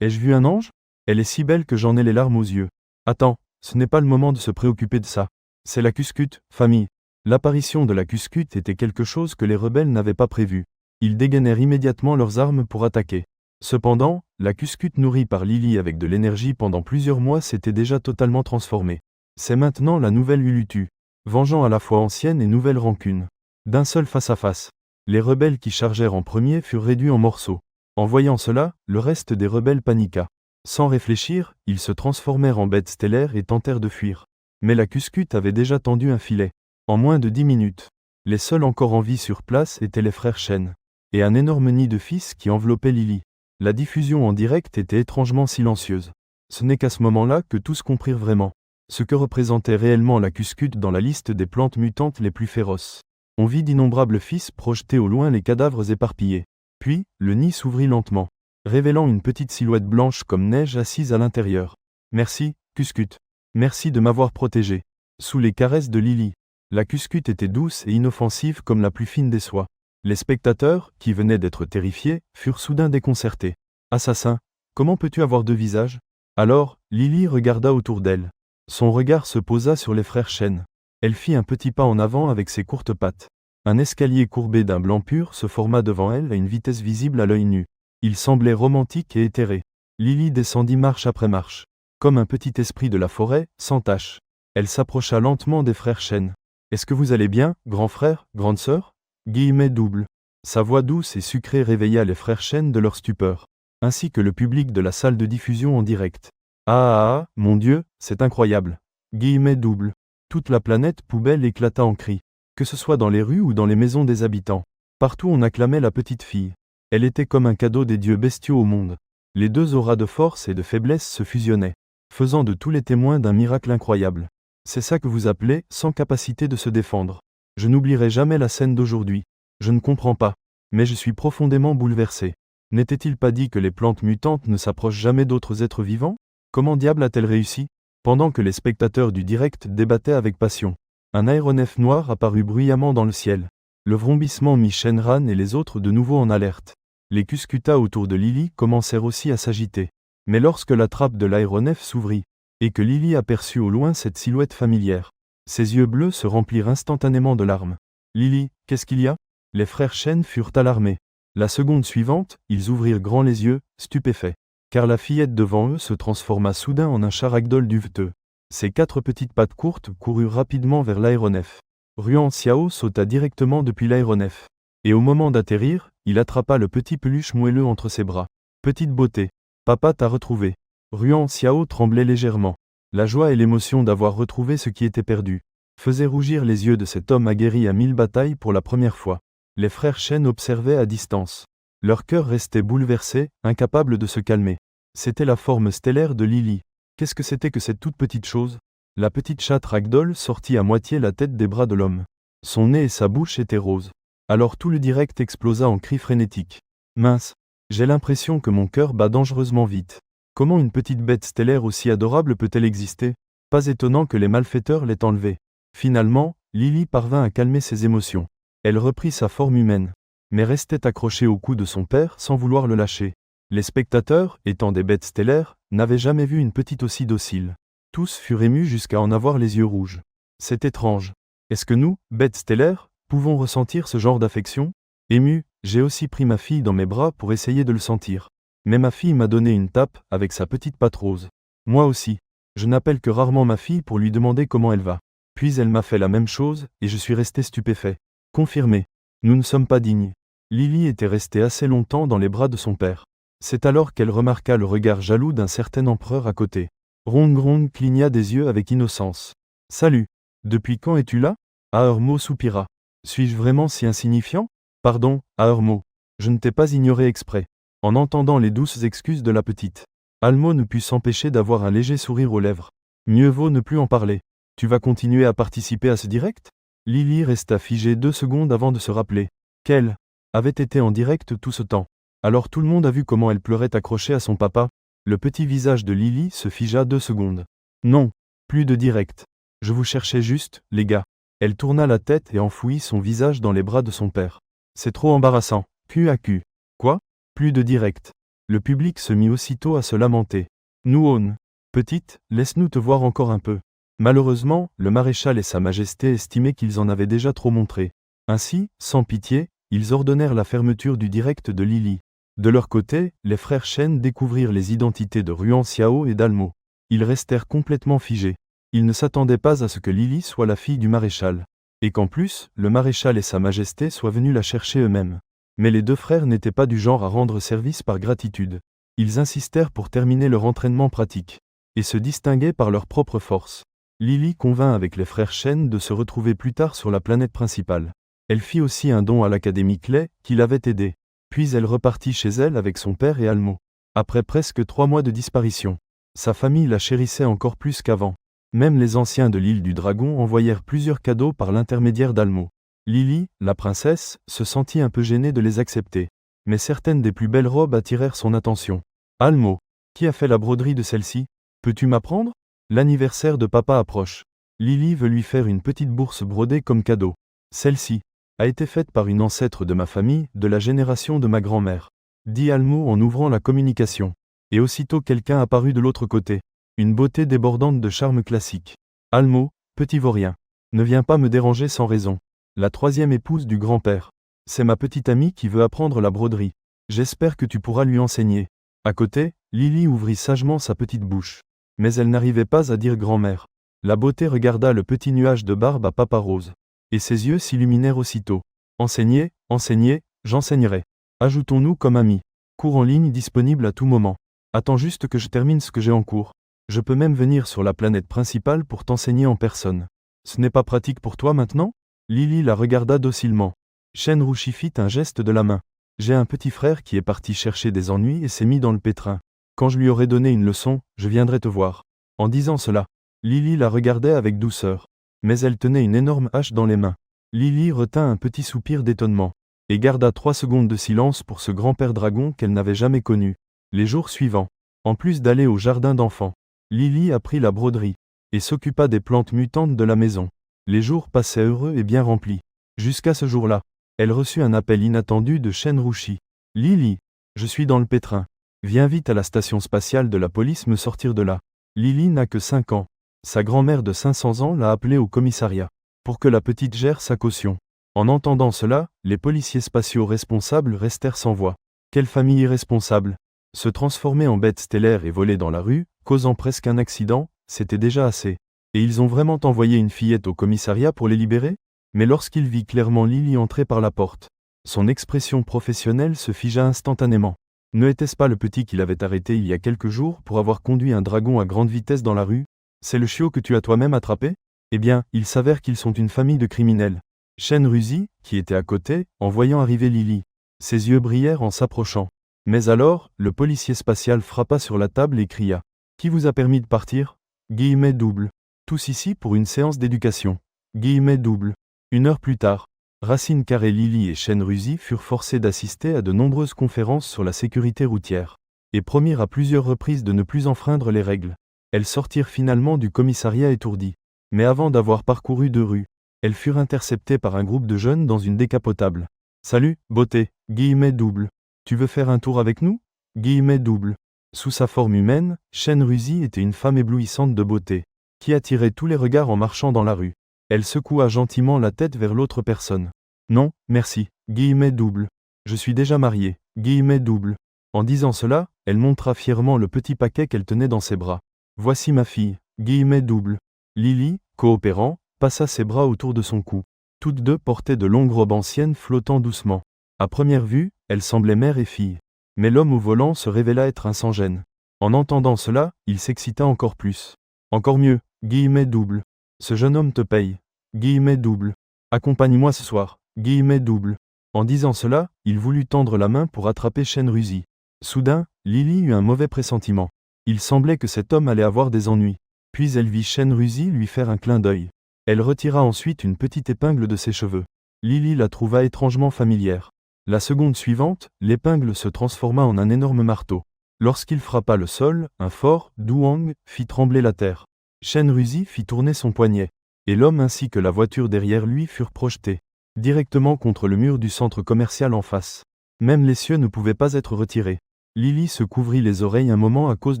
ai-je vu un ange ? Elle est si belle que j'en ai les larmes aux yeux. Attends, ce n'est pas le moment de se préoccuper de ça. C'est la Cuscute, famille. L'apparition de la Cuscute était quelque chose que les rebelles n'avaient pas prévu. Ils dégainèrent immédiatement leurs armes pour attaquer. Cependant, la Cuscute nourrie par Lily avec de l'énergie pendant plusieurs mois s'était déjà totalement transformée. C'est maintenant la nouvelle Ulutu, vengeant à la fois ancienne et nouvelle rancune. D'un seul face-à-face. Les rebelles qui chargèrent en premier furent réduits en morceaux. En voyant cela, le reste des rebelles paniqua. Sans réfléchir, ils se transformèrent en bêtes stellaires et tentèrent de fuir. Mais la Cuscute avait déjà tendu un filet. En moins de 10 minutes, les seuls encore en vie sur place étaient les frères Shen. Et un énorme nid de fils qui enveloppait Lily. La diffusion en direct était étrangement silencieuse. Ce n'est qu'à ce moment-là que tous comprirent vraiment ce que représentait réellement la Cuscute dans la liste des plantes mutantes les plus féroces. On vit d'innombrables fils projeter au loin les cadavres éparpillés. Puis, le nid s'ouvrit lentement, révélant une petite silhouette blanche comme neige assise à l'intérieur. Merci, Cuscute. Merci de m'avoir protégé. Sous les caresses de Lily, la Cuscute était douce et inoffensive comme la plus fine des soies. Les spectateurs, qui venaient d'être terrifiés, furent soudain déconcertés. Assassin, comment peux-tu avoir deux visages? Alors, Lily regarda autour d'elle. Son regard se posa sur les frères Chen. Elle fit un petit pas en avant avec ses courtes pattes. Un escalier courbé d'un blanc pur se forma devant elle à une vitesse visible à l'œil nu. Il semblait romantique et éthéré. Lily descendit marche après marche. Comme un petit esprit de la forêt, sans tache. Elle s'approcha lentement des frères Chen. « Est-ce que vous allez bien, grand frère, grande sœur ?» Guillemets double. Sa voix douce et sucrée réveilla les frères Chen de leur stupeur, ainsi que le public de la salle de diffusion en direct. « Ah, mon Dieu, c'est incroyable !» Guillemets double. Toute la planète poubelle éclata en cris. Que ce soit dans les rues ou dans les maisons des habitants. Partout on acclamait la petite fille. Elle était comme un cadeau des dieux bestiaux au monde. Les deux auras de force et de faiblesse se fusionnaient, faisant de tous les témoins d'un miracle incroyable. C'est ça que vous appelez sans capacité de se défendre. Je n'oublierai jamais la scène d'aujourd'hui. Je ne comprends pas. Mais je suis profondément bouleversé. N'était-il pas dit que les plantes mutantes ne s'approchent jamais d'autres êtres vivants? Comment diable a-t-elle réussi? Pendant que les spectateurs du direct débattaient avec passion, un aéronef noir apparut bruyamment dans le ciel. Le vrombissement mit Shenran et les autres de nouveau en alerte. Les cuscutas autour de Lily commencèrent aussi à s'agiter. Mais lorsque la trappe de l'aéronef s'ouvrit, et que Lily aperçut au loin cette silhouette familière, ses yeux bleus se remplirent instantanément de larmes. « Lily, qu'est-ce qu'il y a ?» Les frères Chen furent alarmés. La seconde suivante, ils ouvrirent grand les yeux, stupéfaits. Car la fillette devant eux se transforma soudain en un charagdol duveteux. Ses quatre petites pattes courtes coururent rapidement vers l'aéronef. Ruan Xiao sauta directement depuis l'aéronef. Et au moment d'atterrir, il attrapa le petit peluche moelleux entre ses bras. « Petite beauté, papa t'a retrouvé. » Ruan Xiao tremblait légèrement. La joie et l'émotion d'avoir retrouvé ce qui était perdu faisaient rougir les yeux de cet homme aguerri à 1000 batailles pour la première fois. Les frères Chen observaient à distance. Leur cœur restait bouleversé, incapable de se calmer. C'était la forme stellaire de Lily. Qu'est-ce que c'était que cette toute petite chose? La petite chatte ragdoll sortit à moitié la tête des bras de l'homme. Son nez et sa bouche étaient roses. Alors tout le direct explosa en cris frénétiques. Mince, j'ai l'impression que mon cœur bat dangereusement vite. Comment une petite bête stellaire aussi adorable peut-elle exister? Pas étonnant que les malfaiteurs l'aient enlevée. Finalement, Lily parvint à calmer ses émotions. Elle reprit sa forme humaine, mais restait accrochée au cou de son père sans vouloir le lâcher. Les spectateurs, étant des bêtes stellaires, n'avaient jamais vu une petite aussi docile. Tous furent émus jusqu'à en avoir les yeux rouges. C'est étrange. Est-ce que nous, bêtes stellaires, pouvons ressentir ce genre d'affection? Ému, j'ai aussi pris ma fille dans mes bras pour essayer de le sentir. Mais ma fille m'a donné une tape avec sa petite patte rose. Moi aussi. Je n'appelle que rarement ma fille pour lui demander comment elle va. Puis elle m'a fait la même chose, et je suis resté stupéfait. Confirmé. Nous ne sommes pas dignes. Lily était restée assez longtemps dans les bras de son père. C'est alors qu'elle remarqua le regard jaloux d'un certain empereur à côté. Rong cligna des yeux avec innocence. « Salut. Depuis quand es-tu là ?» Aermo soupira. « Suis-je vraiment si insignifiant ?»« Pardon, Aermo. Je ne t'ai pas ignoré exprès. » En entendant les douces excuses de la petite, Almo ne put s'empêcher d'avoir un léger sourire aux lèvres. Mieux vaut ne plus en parler. Tu vas continuer à participer à ce direct? Lily resta figée 2 secondes avant de se rappeler qu'elle avait été en direct tout ce temps. Alors tout le monde a vu comment elle pleurait accrochée à son papa. Le petit visage de Lily se figea 2 secondes. Non, plus de direct. Je vous cherchais juste, les gars. Elle tourna la tête et enfouit son visage dans les bras de son père. C'est trop embarrassant. Cul à cul. Quoi? Plus de direct. Le public se mit aussitôt à se lamenter. Nuon. Petite, laisse-nous te voir encore un peu. Malheureusement, le maréchal et sa majesté estimaient qu'ils en avaient déjà trop montré. Ainsi, sans pitié, ils ordonnèrent la fermeture du direct de Lily. De leur côté, les frères Chen découvrirent les identités de Ruan Xiao et d'Almo. Ils restèrent complètement figés. Ils ne s'attendaient pas à ce que Lily soit la fille du maréchal. Et qu'en plus, le maréchal et sa majesté soient venus la chercher eux-mêmes. Mais les deux frères n'étaient pas du genre à rendre service par gratitude. Ils insistèrent pour terminer leur entraînement pratique, et se distinguer par leur propre force. Lily convint avec les frères Chen de se retrouver plus tard sur la planète principale. Elle fit aussi un don à l'Académie Clay, qui l'avait aidée. Puis elle repartit chez elle avec son père et Almo. Après presque 3 mois de disparition, sa famille la chérissait encore plus qu'avant. Même les anciens de l'île du Dragon envoyèrent plusieurs cadeaux par l'intermédiaire d'Almo. Lily, la princesse, se sentit un peu gênée de les accepter. Mais certaines des plus belles robes attirèrent son attention. Almo, qui a fait la broderie de celle-ci? Peux-tu m'apprendre? L'anniversaire de papa approche. Lily veut lui faire une petite bourse brodée comme cadeau. Celle-ci. a été faite par une ancêtre de ma famille, de la génération de ma grand-mère, dit Almo en ouvrant la communication. Et aussitôt quelqu'un apparut de l'autre côté. Une beauté débordante de charme classique. Almo, petit vaurien. Ne viens pas me déranger sans raison. La troisième épouse du grand-père. C'est ma petite amie qui veut apprendre la broderie. J'espère que tu pourras lui enseigner. À côté, Lily ouvrit sagement sa petite bouche. Mais elle n'arrivait pas à dire grand-mère. La beauté regarda le petit nuage de barbe à papa rose. Et ses yeux s'illuminèrent aussitôt. Enseigner, enseigner, j'enseignerai. Ajoutons-nous comme amis. Cours en ligne disponible à tout moment. Attends juste que je termine ce que j'ai en cours. Je peux même venir sur la planète principale pour t'enseigner en personne. Ce n'est pas pratique pour toi maintenant ? Lily la regarda docilement. Shenrouchi fit un geste de la main. J'ai un petit frère qui est parti chercher des ennuis et s'est mis dans le pétrin. Quand je lui aurai donné une leçon, je viendrai te voir. En disant cela, Lily la regardait avec douceur. Mais elle tenait une énorme hache dans les mains. Lily retint un petit soupir d'étonnement. Et garda 3 secondes de silence pour ce grand-père dragon qu'elle n'avait jamais connu. Les jours suivants, en plus d'aller au jardin d'enfants, Lily apprit la broderie. Et s'occupa des plantes mutantes de la maison. Les jours passaient heureux et bien remplis. Jusqu'à ce jour-là, elle reçut un appel inattendu de Shenrouchi. « Lily, je suis dans le pétrin. Viens vite à la station spatiale de la police me sortir de là. » Lily n'a que 5 ans. Sa grand-mère de 500 ans l'a appelée au commissariat, pour que la petite gère sa caution. En entendant cela, les policiers spatiaux responsables restèrent sans voix. Quelle famille irresponsable! Se transformer en bête stellaire et voler dans la rue, causant presque un accident, c'était déjà assez. Et ils ont vraiment envoyé une fillette au commissariat pour les libérer ? Mais lorsqu'il vit clairement Lily entrer par la porte, son expression professionnelle se figea instantanément. Ne était-ce pas le petit qu'il avait arrêté il y a quelques jours pour avoir conduit un dragon à grande vitesse dans la rue ? C'est le chiot que tu as toi-même attrapé ? Eh bien, il s'avère qu'ils sont une famille de criminels. Shenrouchi, qui était à côté, en voyant arriver Lily. Ses yeux brillèrent en s'approchant. Mais alors, le policier spatial frappa sur la table et cria. « Qui vous a permis de partir ? » Guillemets double. Tous ici pour une séance d'éducation. Guillemets double. 1 heure plus tard, Racine Carré Lily et Shenrouchi furent forcés d'assister à de nombreuses conférences sur la sécurité routière, et promirent à plusieurs reprises de ne plus enfreindre les règles. Elles sortirent finalement du commissariat étourdies. Mais avant d'avoir parcouru 2 rues, elles furent interceptées par un groupe de jeunes dans une décapotable. « Salut, beauté, guillemets double. Tu veux faire un tour avec nous ? Guillemets double. » Sous sa forme humaine, Shenrouchi était une femme éblouissante de beauté, qui attirait tous les regards en marchant dans la rue. Elle secoua gentiment la tête vers l'autre personne. « Non, merci, guillemets double. Je suis déjà mariée, guillemets double. » En disant cela, elle montra fièrement le petit paquet qu'elle tenait dans ses bras. « Voici ma fille, guillemets double. » Lily, coopérant, passa ses bras autour de son cou. Toutes deux portaient de longues robes anciennes flottant doucement. À première vue, elles semblaient mère et fille. Mais l'homme au volant se révéla être un sans-gêne. En entendant cela, il s'excita encore plus. « Encore mieux, guillemets double. Ce jeune homme te paye. Guillemets double. Accompagne-moi ce soir. Guillemets double. » En disant cela, il voulut tendre la main pour attraper Shenrouchi. Soudain, Lily eut un mauvais pressentiment. Il semblait que cet homme allait avoir des ennuis. Puis elle vit Shenrouchi lui faire un clin d'œil. Elle retira ensuite une petite épingle de ses cheveux. Lily la trouva étrangement familière. La seconde suivante, l'épingle se transforma en un énorme marteau. Lorsqu'il frappa le sol, un fort douang fit trembler la terre. Shenrouchi fit tourner son poignet. Et l'homme ainsi que la voiture derrière lui furent projetés directement contre le mur du centre commercial en face. Même les cieux ne pouvaient pas être retirés. Lily se couvrit les oreilles un moment à cause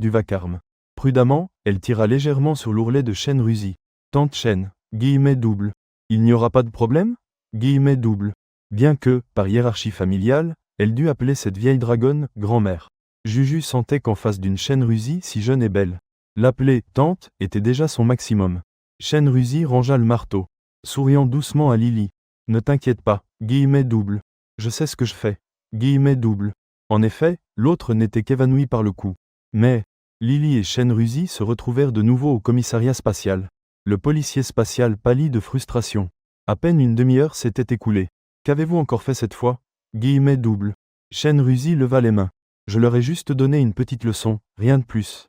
du vacarme. Prudemment, elle tira légèrement sur l'ourlet de Shenrouchi. « Tante Shen, guillemets double. Il n'y aura pas de problème ? Guillemets double. » Bien que, par hiérarchie familiale, elle dut appeler cette vieille dragonne « grand-mère ». Juju sentait qu'en face d'une Shenrouchi si jeune et belle, l'appeler « tante » était déjà son maximum. Shenrouchi rangea le marteau, souriant doucement à Lily. « Ne t'inquiète pas, guillemets double. Je sais ce que je fais. Guillemets double. » En effet, l'autre n'était qu'évanoui par le coup. Mais, Lily et Shenrouchi se retrouvèrent de nouveau au commissariat spatial. Le policier spatial pâlit de frustration. À peine une demi-heure s'était écoulée. « Qu'avez-vous encore fait cette fois ? Guillemets double. » Shenrouchi leva les mains. « Je leur ai juste donné une petite leçon, rien de plus. »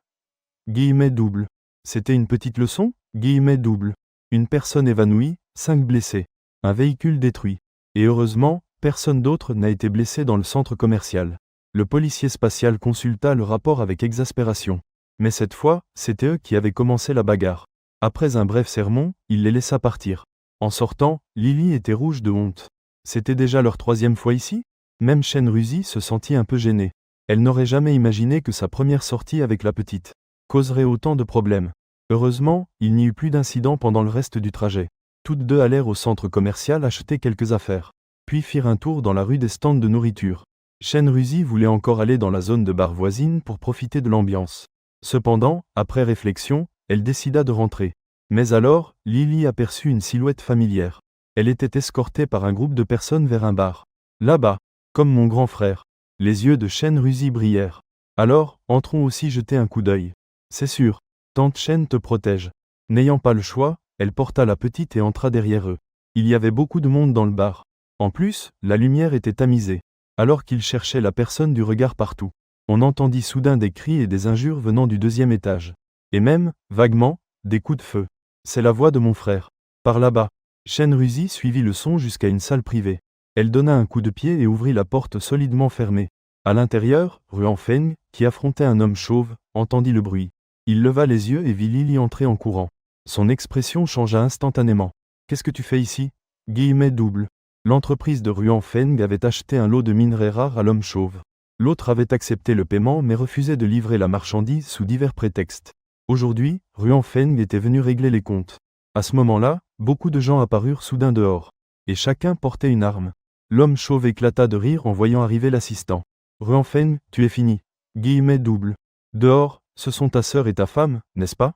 Guillemets double. C'était une petite leçon ? Guillemets double. Une personne évanouie, 5 blessés. Un véhicule détruit. Et heureusement, personne d'autre n'a été blessé dans le centre commercial. Le policier spatial consulta le rapport avec exaspération. Mais cette fois, c'était eux qui avaient commencé la bagarre. Après un bref sermon, il les laissa partir. En sortant, Lily était rouge de honte. C'était déjà leur 3e fois ici? Même Chen Ruzi se sentit un peu gênée. Elle n'aurait jamais imaginé que sa première sortie avec la petite causerait autant de problèmes. Heureusement, il n'y eut plus d'incidents pendant le reste du trajet. Toutes deux allèrent au centre commercial acheter quelques affaires, puis firent un tour dans la rue des stands de nourriture. Chen Ruzi voulait encore aller dans la zone de bar voisine pour profiter de l'ambiance. Cependant, après réflexion, elle décida de rentrer. Mais alors, Lily aperçut une silhouette familière. Elle était escortée par un groupe de personnes vers un bar. Là-bas, comme mon grand frère. Les yeux de Chen Ruzi brillèrent. Alors, entrons aussi jeter un coup d'œil. C'est sûr, tante Chen te protège. N'ayant pas le choix, elle porta la petite et entra derrière eux. Il y avait beaucoup de monde dans le bar. En plus, la lumière était tamisée. Alors qu'ils cherchaient la personne du regard partout, on entendit soudain des cris et des injures venant du 2e étage. Et même, vaguement, des coups de feu. C'est la voix de mon frère. Par là-bas. Chen Ruzi suivit le son jusqu'à une salle privée. Elle donna un coup de pied et ouvrit la porte solidement fermée. À l'intérieur, Ruan Feng, qui affrontait un homme chauve, entendit le bruit. Il leva les yeux et vit Lily entrer en courant. Son expression changea instantanément. « Qu'est-ce que tu fais ici » Guillemets double. L'entreprise de Ruan Feng avait acheté un lot de minerais rares à l'homme chauve. L'autre avait accepté le paiement mais refusait de livrer la marchandise sous divers prétextes. Aujourd'hui, Ruan Feng était venu régler les comptes. À ce moment-là, beaucoup de gens apparurent soudain dehors. Et chacun portait une arme. L'homme chauve éclata de rire en voyant arriver l'assistant. « Ruan Feng, tu es fini. » Guillemets double. « Dehors, ce sont ta sœur et ta femme, n'est-ce pas »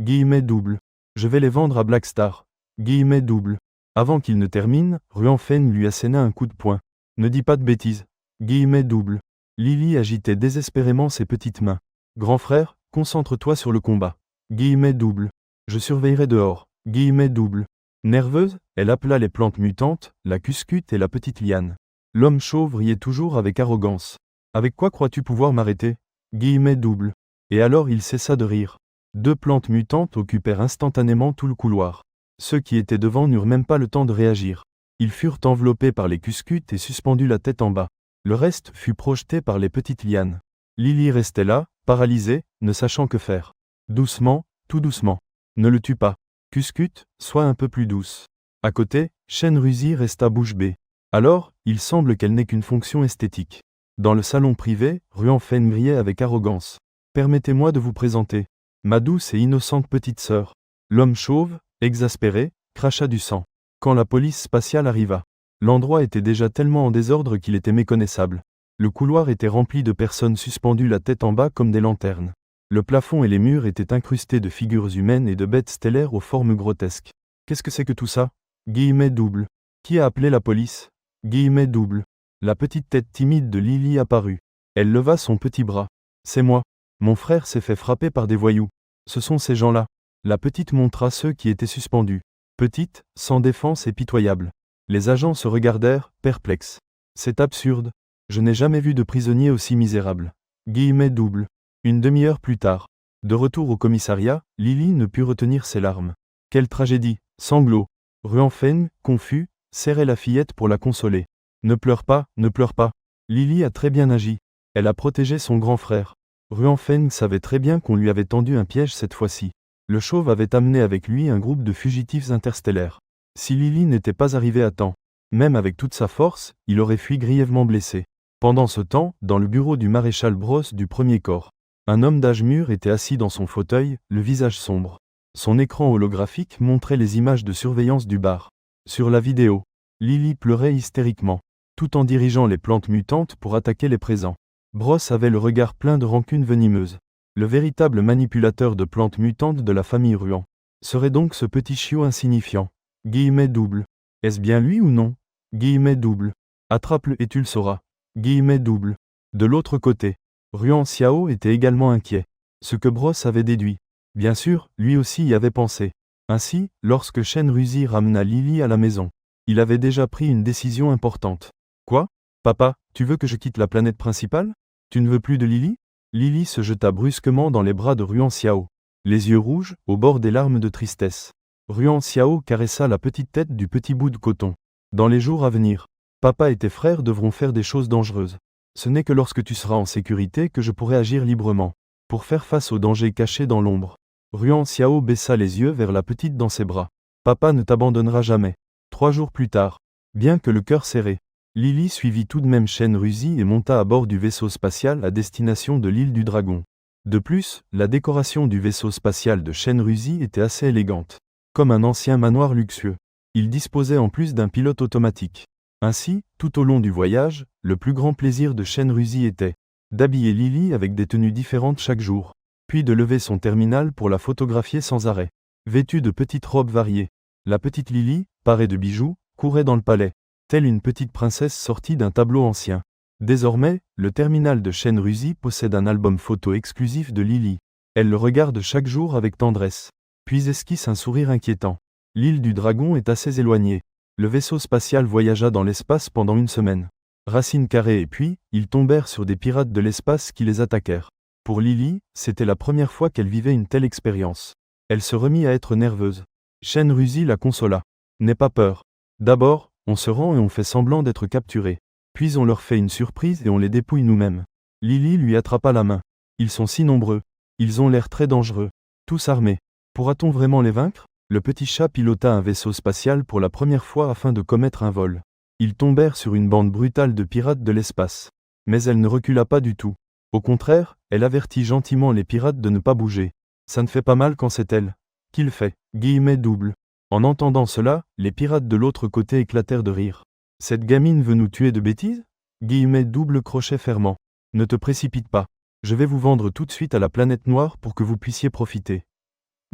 Guillemets double. « Je vais les vendre à Black Star. » Guillemets double. Avant qu'il ne termine, Ruan Feng lui asséna un coup de poing. « Ne dis pas de bêtises. » Guillemets double. Lily agitait désespérément ses petites mains. « Grand frère, concentre-toi sur le combat. » Guillemets double. « Je surveillerai dehors. » Guillemets double. Nerveuse, elle appela les plantes mutantes, la cuscute et la petite liane. L'homme chauve riait toujours avec arrogance. « Avec quoi crois-tu pouvoir m'arrêter » Guillemets double. Et alors il cessa de rire. 2 plantes mutantes occupèrent instantanément tout le couloir. Ceux qui étaient devant n'eurent même pas le temps de réagir. Ils furent enveloppés par les cuscutes et suspendus la tête en bas. Le reste fut projeté par les petites lianes. Lily restait là, paralysée, ne sachant que faire. Doucement, tout doucement. Ne le tue pas. Cuscute, sois un peu plus douce. À côté, Chen Ruzi resta bouche bée. Alors, il semble qu'elle n'ait qu'une fonction esthétique. Dans le salon privé, Ruan Feng riait avec arrogance. Permettez-moi de vous présenter. Ma douce et innocente petite sœur. L'homme chauve, exaspéré, cracha du sang. Quand la police spatiale arriva, l'endroit était déjà tellement en désordre qu'il était méconnaissable. Le couloir était rempli de personnes suspendues la tête en bas comme des lanternes. Le plafond et les murs étaient incrustés de figures humaines et de bêtes stellaires aux formes grotesques. Qu'est-ce que c'est que tout ça Guillemets double. Qui a appelé la police Guillemets double. La petite tête timide de Lily apparut. Elle leva son petit bras. C'est moi. Mon frère s'est fait frapper par des voyous. Ce sont ces gens-là. La petite montra ceux qui étaient suspendus. Petite, sans défense et pitoyable. Les agents se regardèrent, perplexes. C'est absurde. Je n'ai jamais vu de prisonnier aussi misérable. Guillemets double. Une demi-heure plus tard. De retour au commissariat, Lily ne put retenir ses larmes. Quelle tragédie. Sanglots. Ruan Feng, confus, serrait la fillette pour la consoler. Ne pleure pas, ne pleure pas. Lily a très bien agi. Elle a protégé son grand frère. Ruan Feng savait très bien qu'on lui avait tendu un piège cette fois-ci. Le chauve avait amené avec lui un groupe de fugitifs interstellaires. Si Lily n'était pas arrivée à temps, même avec toute sa force, il aurait fui grièvement blessé. Pendant ce temps, dans le bureau du maréchal Brosse du premier corps, un homme d'âge mûr était assis dans son fauteuil, le visage sombre. Son écran holographique montrait les images de surveillance du bar. Sur la vidéo, Lily pleurait hystériquement, tout en dirigeant les plantes mutantes pour attaquer les présents. Brosse avait le regard plein de rancune venimeuse. Le véritable manipulateur de plantes mutantes de la famille Ruan serait donc ce petit chiot insignifiant. Guillemets double. Est-ce bien lui ou non Guillemets double. Attrape-le et tu le sauras. Guillemets double. De l'autre côté, Ruan Xiao était également inquiet. Ce que Brosse avait déduit. Bien sûr, lui aussi y avait pensé. Ainsi, lorsque Chen Ruzi ramena Lily à la maison, il avait déjà pris une décision importante. Quoi Papa, tu veux que je quitte la planète principale Tu ne veux plus de Lily Lily se jeta brusquement dans les bras de Ruan Xiao, les yeux rouges, au bord des larmes de tristesse. Ruan Xiao caressa la petite tête du petit bout de coton. Dans les jours à venir, papa et tes frères devront faire des choses dangereuses. Ce n'est que lorsque tu seras en sécurité que je pourrai agir librement, pour faire face aux dangers cachés dans l'ombre. Ruan Xiao baissa les yeux vers la petite dans ses bras. Papa ne t'abandonnera jamais. 3 jours plus tard. bien que le cœur serré. Lily suivit tout de même Shenruzi et monta à bord du vaisseau spatial à destination de l'île du Dragon. De plus, la décoration du vaisseau spatial de Shenruzi était assez élégante. Comme un ancien manoir luxueux. Il disposait en plus d'un pilote automatique. Ainsi, tout au long du voyage, le plus grand plaisir de Shenruzi était d'habiller Lily avec des tenues différentes chaque jour, puis de lever son terminal pour la photographier sans arrêt. Vêtue de petites robes variées, la petite Lily, parée de bijoux, courait dans le palais, telle une petite princesse sortie d'un tableau ancien. Désormais, le terminal de Shenruzi possède un album photo exclusif de Lily. Elle le regarde chaque jour avec tendresse, puis esquisse un sourire inquiétant. L'île du Dragon est assez éloignée. Le vaisseau spatial voyagea dans l'espace pendant une semaine. Racine carrée et puis, ils tombèrent sur des pirates de l'espace qui les attaquèrent. Pour Lily, c'était la première fois qu'elle vivait une telle expérience. Elle se remit à être nerveuse. Shenruzi la consola. N'aie pas peur. D'abord, on se rend et on fait semblant d'être capturé. Puis on leur fait une surprise et on les dépouille nous-mêmes. Lily lui attrapa la main. Ils sont si nombreux. Ils ont l'air très dangereux. Tous armés. Pourra-t-on vraiment les vaincre ? Le petit chat pilota un vaisseau spatial pour la première fois afin de commettre un vol. Ils tombèrent sur une bande brutale de pirates de l'espace. Mais elle ne recula pas du tout. Au contraire, elle avertit gentiment les pirates de ne pas bouger. Ça ne fait pas mal quand c'est elle qui le fait. Guillemets double. En entendant cela, les pirates de l'autre côté éclatèrent de rire. Cette gamine veut nous tuer de bêtises ? Guillemets double crochet fermant. Ne te précipite pas. Je vais vous vendre tout de suite à la planète noire pour que vous puissiez profiter.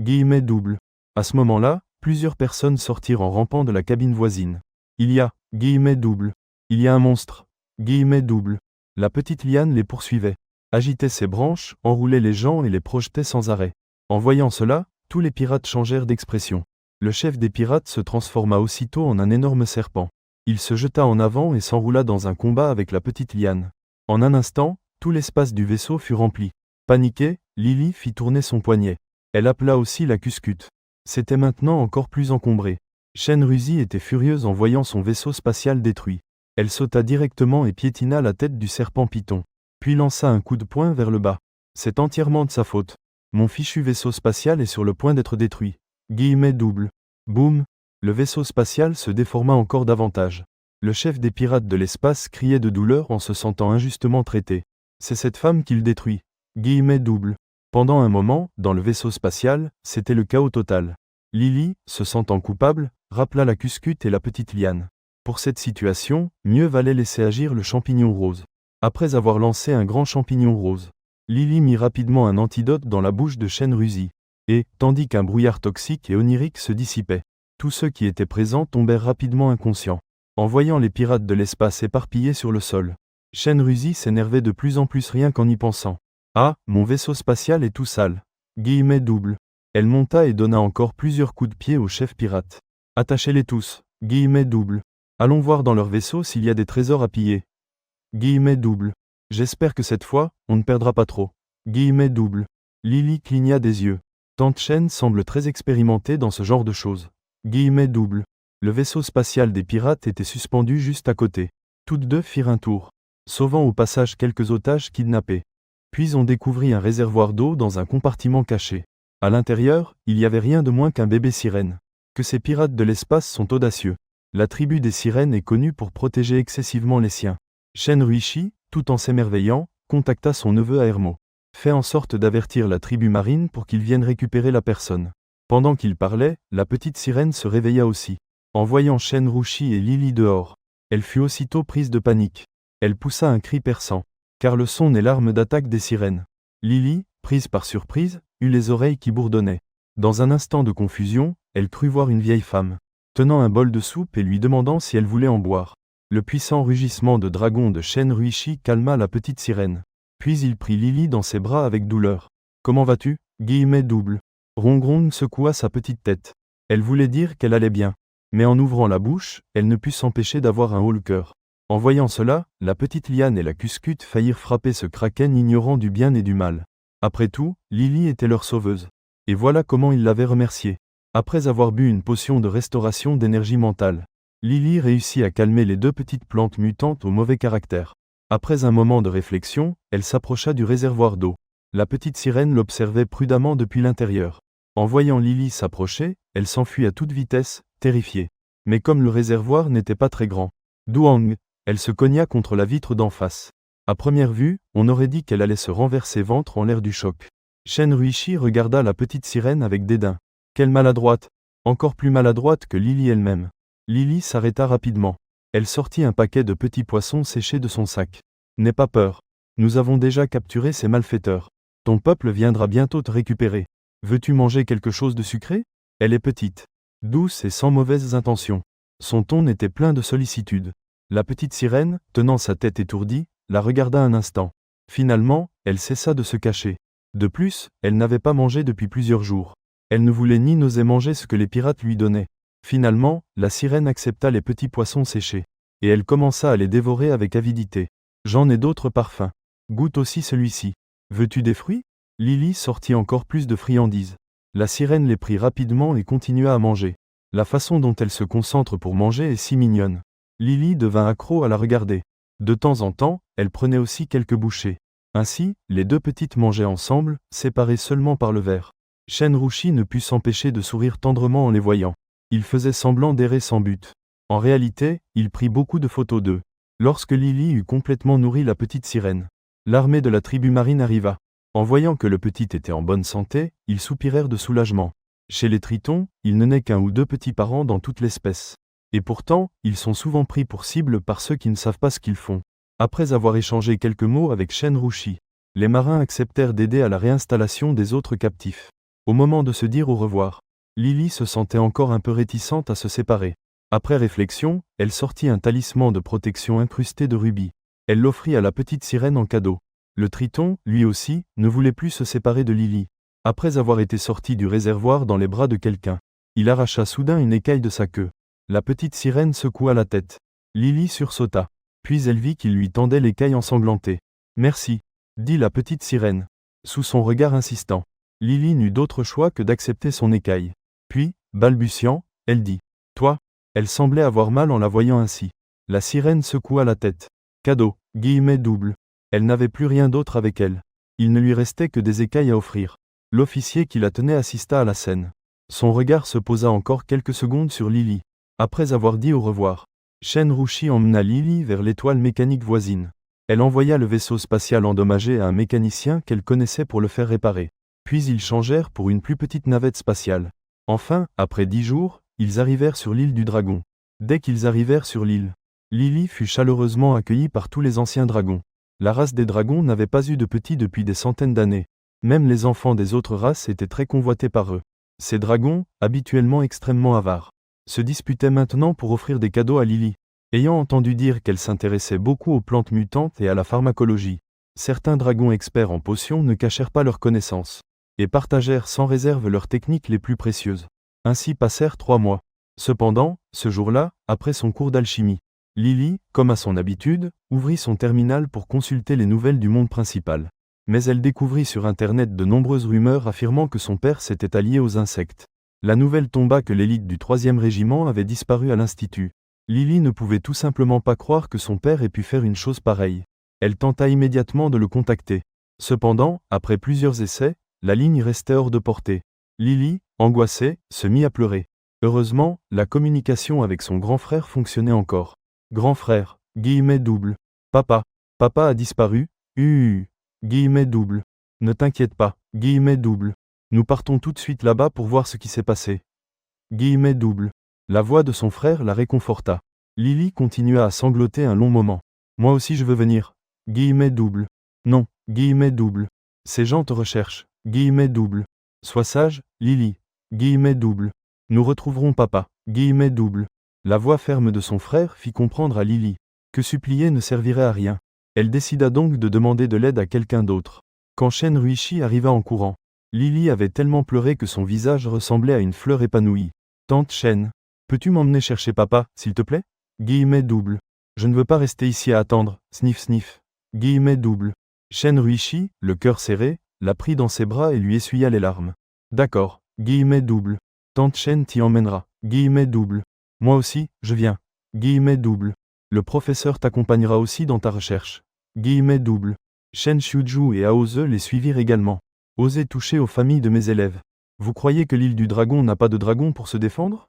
Guillemets double. À ce moment-là, plusieurs personnes sortirent en rampant de la cabine voisine. Il y a, guillemets double. Il y a un monstre. Guillemets double. La petite liane les poursuivait, agitait ses branches, enroulait les gens et les projetait sans arrêt. En voyant cela, tous les pirates changèrent d'expression. Le chef des pirates se transforma aussitôt en un énorme serpent. Il se jeta en avant et s'enroula dans un combat avec la petite liane. En un instant, tout l'espace du vaisseau fut rempli. Paniquée, Lily fit tourner son poignet. Elle appela aussi la cuscute. C'était maintenant encore plus encombré. Shenruzi était furieuse en voyant son vaisseau spatial détruit. Elle sauta directement et piétina la tête du serpent python, puis lança un coup de poing vers le bas. C'est entièrement de sa faute. Mon fichu vaisseau spatial est sur le point d'être détruit. Guillemets double. Boum. Le vaisseau spatial se déforma encore davantage. Le chef des pirates de l'espace criait de douleur en se sentant injustement traité. C'est cette femme qu'il détruit. Guillemets double. Pendant un moment, dans le vaisseau spatial, c'était le chaos total. Lily, se sentant coupable, rappela la cuscute et la petite liane. Pour cette situation, mieux valait laisser agir le champignon rose. Après avoir lancé un grand champignon rose, Lily mit rapidement un antidote dans la bouche de Shenruzi. Et, tandis qu'un brouillard toxique et onirique se dissipait, tous ceux qui étaient présents tombèrent rapidement inconscients. En voyant les pirates de l'espace éparpillés sur le sol, Shenruzi s'énervait de plus en plus rien qu'en y pensant. Ah, mon vaisseau spatial est tout sale. Guillemets double. Elle monta et donna encore plusieurs coups de pied au chef pirate. Attachez-les tous. Guillemets double. Allons voir dans leur vaisseau s'il y a des trésors à piller. Guillemets double. J'espère que cette fois, on ne perdra pas trop. Guillemets double. Lily cligna des yeux. Tante Shen semble très expérimentée dans ce genre de choses. Guillemets double. Le vaisseau spatial des pirates était suspendu juste à côté. Toutes deux firent un tour, sauvant au passage quelques otages kidnappés. Puis on découvrit un réservoir d'eau dans un compartiment caché. À l'intérieur, il n'y avait rien de moins qu'un bébé sirène. Que ces pirates de l'espace sont audacieux. La tribu des sirènes est connue pour protéger excessivement les siens. Shenruichi, tout en s'émerveillant, contacta son neveu Aermo. Fait en sorte d'avertir la tribu marine pour qu'ils viennent récupérer la personne. Pendant qu'il parlait, la petite sirène se réveilla aussi. En voyant Shenruichi et Lily dehors, elle fut aussitôt prise de panique. Elle poussa un cri perçant, car le son est l'arme d'attaque des sirènes. Lily, prise par surprise, eut les oreilles qui bourdonnaient. Dans un instant de confusion, elle crut voir une vieille femme, tenant un bol de soupe et lui demandant si elle voulait en boire. Le puissant rugissement de dragon de Shenruichi calma la petite sirène. Puis il prit Lily dans ses bras avec douleur. « Comment vas-tu » Guillemets double. Rongrong secoua sa petite tête. Elle voulait dire qu'elle allait bien. Mais en ouvrant la bouche, elle ne put s'empêcher d'avoir un haut-le-cœur. En voyant cela, la petite liane et la cuscute faillirent frapper ce kraken ignorant du bien et du mal. Après tout, Lily était leur sauveuse. Et voilà comment ils l'avaient remerciée. Après avoir bu une potion de restauration d'énergie mentale, Lily réussit à calmer les deux petites plantes mutantes au mauvais caractère. Après un moment de réflexion, elle s'approcha du réservoir d'eau. La petite sirène l'observait prudemment depuis l'intérieur. En voyant Lily s'approcher, elle s'enfuit à toute vitesse, terrifiée. Mais comme le réservoir n'était pas très grand, douang, elle se cogna contre la vitre d'en face. À première vue, on aurait dit qu'elle allait se renverser ventre en l'air du choc. Shen Ruichi regarda la petite sirène avec dédain. Quelle maladroite! Encore plus maladroite que Lily elle-même. Lily s'arrêta rapidement. Elle sortit un paquet de petits poissons séchés de son sac. N'aie pas peur. Nous avons déjà capturé ces malfaiteurs. Ton peuple viendra bientôt te récupérer. Veux-tu manger quelque chose de sucré? Elle est petite, douce et sans mauvaises intentions. Son ton était plein de sollicitude. La petite sirène, tenant sa tête étourdie, la regarda un instant. Finalement, elle cessa de se cacher. De plus, elle n'avait pas mangé depuis plusieurs jours. Elle ne voulait ni n'osait manger ce que les pirates lui donnaient. Finalement, la sirène accepta les petits poissons séchés. Et elle commença à les dévorer avec avidité. J'en ai d'autres parfums. Goûte aussi celui-ci. Veux-tu des fruits? Lily sortit encore plus de friandises. La sirène les prit rapidement et continua à manger. La façon dont elle se concentre pour manger est si mignonne. Lily devint accro à la regarder. De temps en temps, elle prenait aussi quelques bouchées. Ainsi, les deux petites mangeaient ensemble, séparées seulement par le verre. Shen Ruichi ne put s'empêcher de sourire tendrement en les voyant. Il faisait semblant d'errer sans but. En réalité, il prit beaucoup de photos d'eux. Lorsque Lily eut complètement nourri la petite sirène, l'armée de la tribu marine arriva. En voyant que le petit était en bonne santé, ils soupirèrent de soulagement. Chez les tritons, il ne naît qu'un ou deux petits par an dans toute l'espèce. Et pourtant, ils sont souvent pris pour cible par ceux qui ne savent pas ce qu'ils font. Après avoir échangé quelques mots avec Shen Ruichi, les marins acceptèrent d'aider à la réinstallation des autres captifs. Au moment de se dire au revoir, Lily se sentait encore un peu réticente à se séparer. Après réflexion, elle sortit un talisman de protection incrusté de rubis. Elle l'offrit à la petite sirène en cadeau. Le triton, lui aussi, ne voulait plus se séparer de Lily. Après avoir été sorti du réservoir dans les bras de quelqu'un, il arracha soudain une écaille de sa queue. La petite sirène secoua la tête. Lily sursauta. Puis elle vit qu'il lui tendait l'écaille ensanglantée. « Merci, » dit la petite sirène. Sous son regard insistant, Lily n'eut d'autre choix que d'accepter son écaille. Puis, balbutiant, elle dit « Toi ?» Elle semblait avoir mal en la voyant ainsi. La sirène secoua la tête. Cadeau, guillemets double. Elle n'avait plus rien d'autre avec elle. Il ne lui restait que des écailles à offrir. L'officier qui la tenait assista à la scène. Son regard se posa encore quelques secondes sur Lily. Après avoir dit au revoir, Shen Ruichi emmena Lily vers l'étoile mécanique voisine. Elle envoya le vaisseau spatial endommagé à un mécanicien qu'elle connaissait pour le faire réparer. Puis ils changèrent pour une plus petite navette spatiale. Enfin, après 10 jours, ils arrivèrent sur l'île du dragon. Dès qu'ils arrivèrent sur l'île, Lily fut chaleureusement accueillie par tous les anciens dragons. La race des dragons n'avait pas eu de petits depuis des centaines d'années. Même les enfants des autres races étaient très convoités par eux. Ces dragons, habituellement extrêmement avares, se disputaient maintenant pour offrir des cadeaux à Lily. Ayant entendu dire qu'elle s'intéressait beaucoup aux plantes mutantes et à la pharmacologie, certains dragons experts en potions ne cachèrent pas leurs connaissances, et partagèrent sans réserve leurs techniques les plus précieuses. Ainsi passèrent 3 mois. Cependant, ce jour-là, après son cours d'alchimie, Lily, comme à son habitude, ouvrit son terminal pour consulter les nouvelles du monde principal. Mais elle découvrit sur Internet de nombreuses rumeurs affirmant que son père s'était allié aux insectes. La nouvelle tomba que l'élite du 3e régiment avait disparu à l'Institut. Lily ne pouvait tout simplement pas croire que son père ait pu faire une chose pareille. Elle tenta immédiatement de le contacter. Cependant, après plusieurs essais, la ligne restait hors de portée. Lily, angoissée, se mit à pleurer. Heureusement, la communication avec son grand frère fonctionnait encore. Grand frère, guillemets double. Papa a disparu, guillemets double. Ne t'inquiète pas, guillemets double. Nous partons tout de suite là-bas pour voir ce qui s'est passé. Guillemets double. La voix de son frère la réconforta. Lily continua à sangloter un long moment. Moi aussi je veux venir. Guillemets double. Non, guillemets double. Ces gens te recherchent. Guillemets double. Sois sage, Lily. Guillemets double. Nous retrouverons papa. Guillemets double. La voix ferme de son frère fit comprendre à Lily que supplier ne servirait à rien. Elle décida donc de demander de l'aide à quelqu'un d'autre. Quand Shen Ruichi arriva en courant, Lily avait tellement pleuré que son visage ressemblait à une fleur épanouie. Tante Shen, peux-tu m'emmener chercher papa, s'il te plaît? Guillemets double. Je ne veux pas rester ici à attendre, sniff sniff. Guillemets double. Shen Ruichi, le cœur serré, la prit dans ses bras et lui essuya les larmes. D'accord, guillemets double. Tante Shen t'y emmènera, guillemets double. Moi aussi, je viens. Guillemets double. Le professeur t'accompagnera aussi dans ta recherche. Guillemets double. Shen Xiuju et Aoze les suivirent également. Osez toucher aux familles de mes élèves. Vous croyez que l'île du dragon n'a pas de dragon pour se défendre?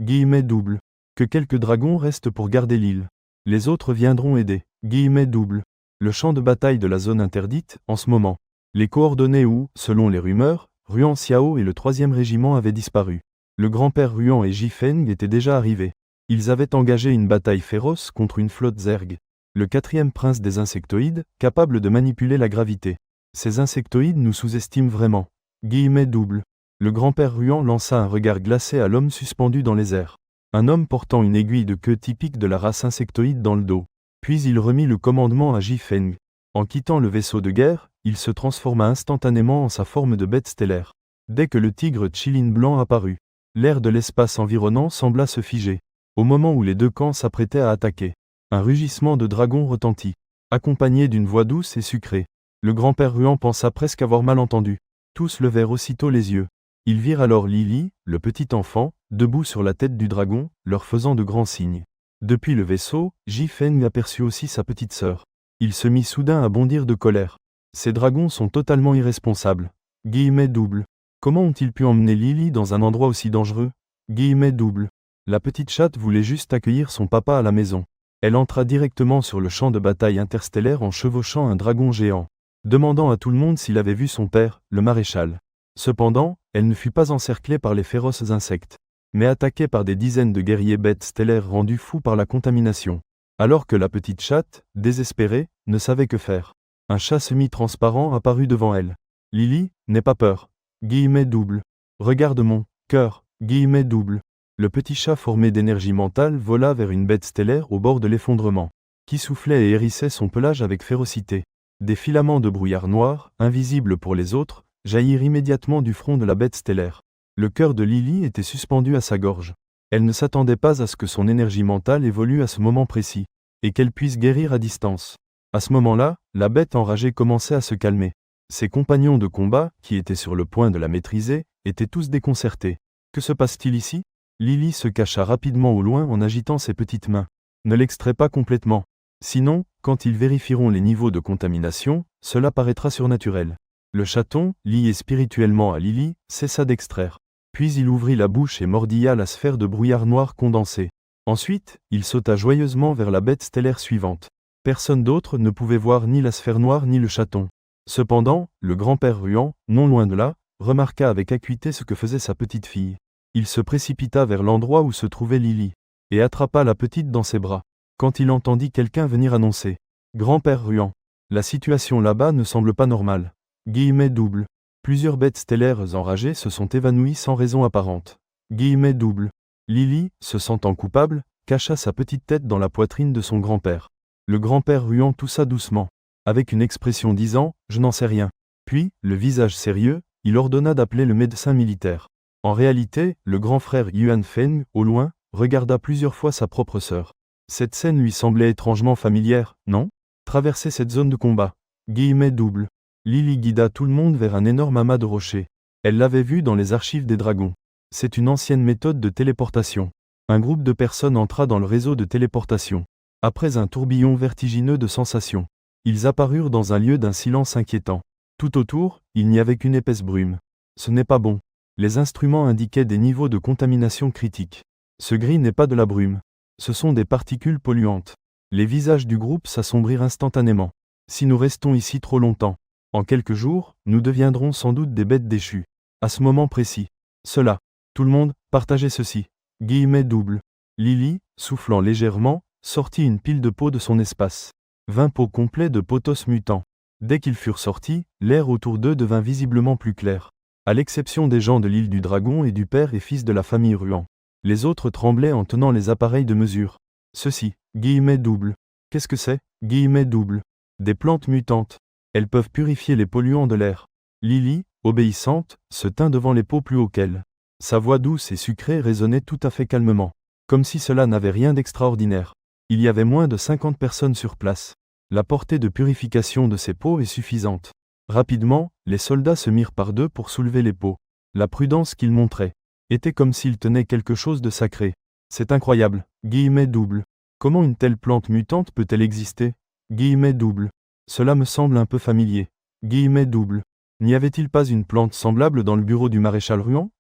Guillemets double. Que quelques dragons restent pour garder l'île. Les autres viendront aider. Guillemets double. Le champ de bataille de la zone interdite, en ce moment. Les coordonnées où, selon les rumeurs, Ruan Xiao et le 3e régiment avaient disparu. Le grand-père Ruan et Jifeng étaient déjà arrivés. Ils avaient engagé une bataille féroce contre une flotte zerg. Le 4e prince des insectoïdes, capable de manipuler la gravité. Ces insectoïdes nous sous-estiment vraiment. Guillemets double. Le grand-père Ruan lança un regard glacé à l'homme suspendu dans les airs. Un homme portant une aiguille de queue typique de la race insectoïde dans le dos. Puis il remit le commandement à Jifeng. En quittant le vaisseau de guerre, il se transforma instantanément en sa forme de bête stellaire. Dès que le tigre Tchilin blanc apparut, l'air de l'espace environnant sembla se figer. Au moment où les deux camps s'apprêtaient à attaquer, un rugissement de dragon retentit, accompagné d'une voix douce et sucrée. Le grand-père Ruan pensa presque avoir mal entendu. Tous levèrent aussitôt les yeux. Ils virent alors Lily, le petit enfant, debout sur la tête du dragon, leur faisant de grands signes. Depuis le vaisseau, Jifeng aperçut aussi sa petite sœur. Il se mit soudain à bondir de colère. Ces dragons sont totalement irresponsables. Guillemets double. Comment ont-ils pu emmener Lily dans un endroit aussi dangereux? Guillemets double. La petite chatte voulait juste accueillir son papa à la maison. Elle entra directement sur le champ de bataille interstellaire en chevauchant un dragon géant, demandant à tout le monde s'il avait vu son père, le maréchal. Cependant, elle ne fut pas encerclée par les féroces insectes, mais attaquée par des dizaines de guerriers bêtes stellaires rendus fous par la contamination. Alors que la petite chatte, désespérée, ne savait que faire. Un chat semi-transparent apparut devant elle. Lily, n'aie pas peur. Guillemets double. Regarde mon cœur. Guillemets double. Le petit chat formé d'énergie mentale vola vers une bête stellaire au bord de l'effondrement, qui soufflait et hérissait son pelage avec férocité. Des filaments de brouillard noir, invisibles pour les autres, jaillirent immédiatement du front de la bête stellaire. Le cœur de Lily était suspendu à sa gorge. Elle ne s'attendait pas à ce que son énergie mentale évolue à ce moment précis, et qu'elle puisse guérir à distance. À ce moment-là, la bête enragée commençait à se calmer. Ses compagnons de combat, qui étaient sur le point de la maîtriser, étaient tous déconcertés. Que se passe-t-il ici? Lily se cacha rapidement au loin en agitant ses petites mains. Ne l'extrait pas complètement. Sinon, quand ils vérifieront les niveaux de contamination, cela paraîtra surnaturel. Le chaton, lié spirituellement à Lily, cessa d'extraire. Puis il ouvrit la bouche et mordilla la sphère de brouillard noir condensé. Ensuite, il sauta joyeusement vers la bête stellaire suivante. Personne d'autre ne pouvait voir ni la sphère noire ni le chaton. Cependant, le grand-père Ruan, non loin de là, remarqua avec acuité ce que faisait sa petite fille. Il se précipita vers l'endroit où se trouvait Lily, et attrapa la petite dans ses bras. Quand il entendit quelqu'un venir annoncer « Grand-père Ruan, la situation là-bas ne semble pas normale. » Guillemets double. Plusieurs bêtes stellaires enragées se sont évanouies sans raison apparente. Guillemets double. Lily, se sentant coupable, cacha sa petite tête dans la poitrine de son grand-père. Le grand-père Ruan toussa doucement, avec une expression disant « Je n'en sais rien ». Puis, le visage sérieux, il ordonna d'appeler le médecin militaire. En réalité, le grand frère Yuan Feng, au loin, regarda plusieurs fois sa propre sœur. Cette scène lui semblait étrangement familière, non? Traverser cette zone de combat. Guillemets double. Lily guida tout le monde vers un énorme amas de rochers. Elle l'avait vu dans les archives des dragons. C'est une ancienne méthode de téléportation. Un groupe de personnes entra dans le réseau de téléportation. Après un tourbillon vertigineux de sensations, ils apparurent dans un lieu d'un silence inquiétant. Tout autour, il n'y avait qu'une épaisse brume. Ce n'est pas bon. Les instruments indiquaient des niveaux de contamination critiques. Ce gris n'est pas de la brume. Ce sont des particules polluantes. Les visages du groupe s'assombrirent instantanément. Si nous restons ici trop longtemps, en quelques jours, nous deviendrons sans doute des bêtes déchues. À ce moment précis. Cela. Tout le monde, partagez ceci. Guillemets double. Lily, soufflant légèrement, sortit une pile de pots de son espace. 20 pots complets de potos mutants. Dès qu'ils furent sortis, l'air autour d'eux devint visiblement plus clair. À l'exception des gens de l'île du Dragon et du père et fils de la famille Ruan. Les autres tremblaient en tenant les appareils de mesure. Ceci, guillemets double. Qu'est-ce que c'est? Guillemets double. Des plantes mutantes. Elles peuvent purifier les polluants de l'air. Lily, obéissante, se tint devant les pots plus hauts qu'elle. Sa voix douce et sucrée résonnait tout à fait calmement, comme si cela n'avait rien d'extraordinaire. Il y avait moins de 50 personnes sur place. La portée de purification de ces pots est suffisante. Rapidement, les soldats se mirent par deux pour soulever les pots. La prudence qu'ils montraient était comme s'ils tenaient quelque chose de sacré. C'est incroyable. Guillemets double. Comment une telle plante mutante peut-elle exister? Guillemets double. Cela me semble un peu familier. Guillemets double. N'y avait-il pas une plante semblable dans le bureau du maréchal Ruan?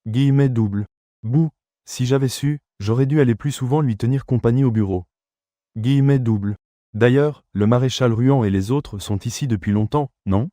Guillemets double. Bouh, si j'avais su, J'aurais dû aller plus souvent lui tenir compagnie au bureau. Guillemets double. D'ailleurs, le maréchal Ruan et les autres sont ici depuis longtemps, non?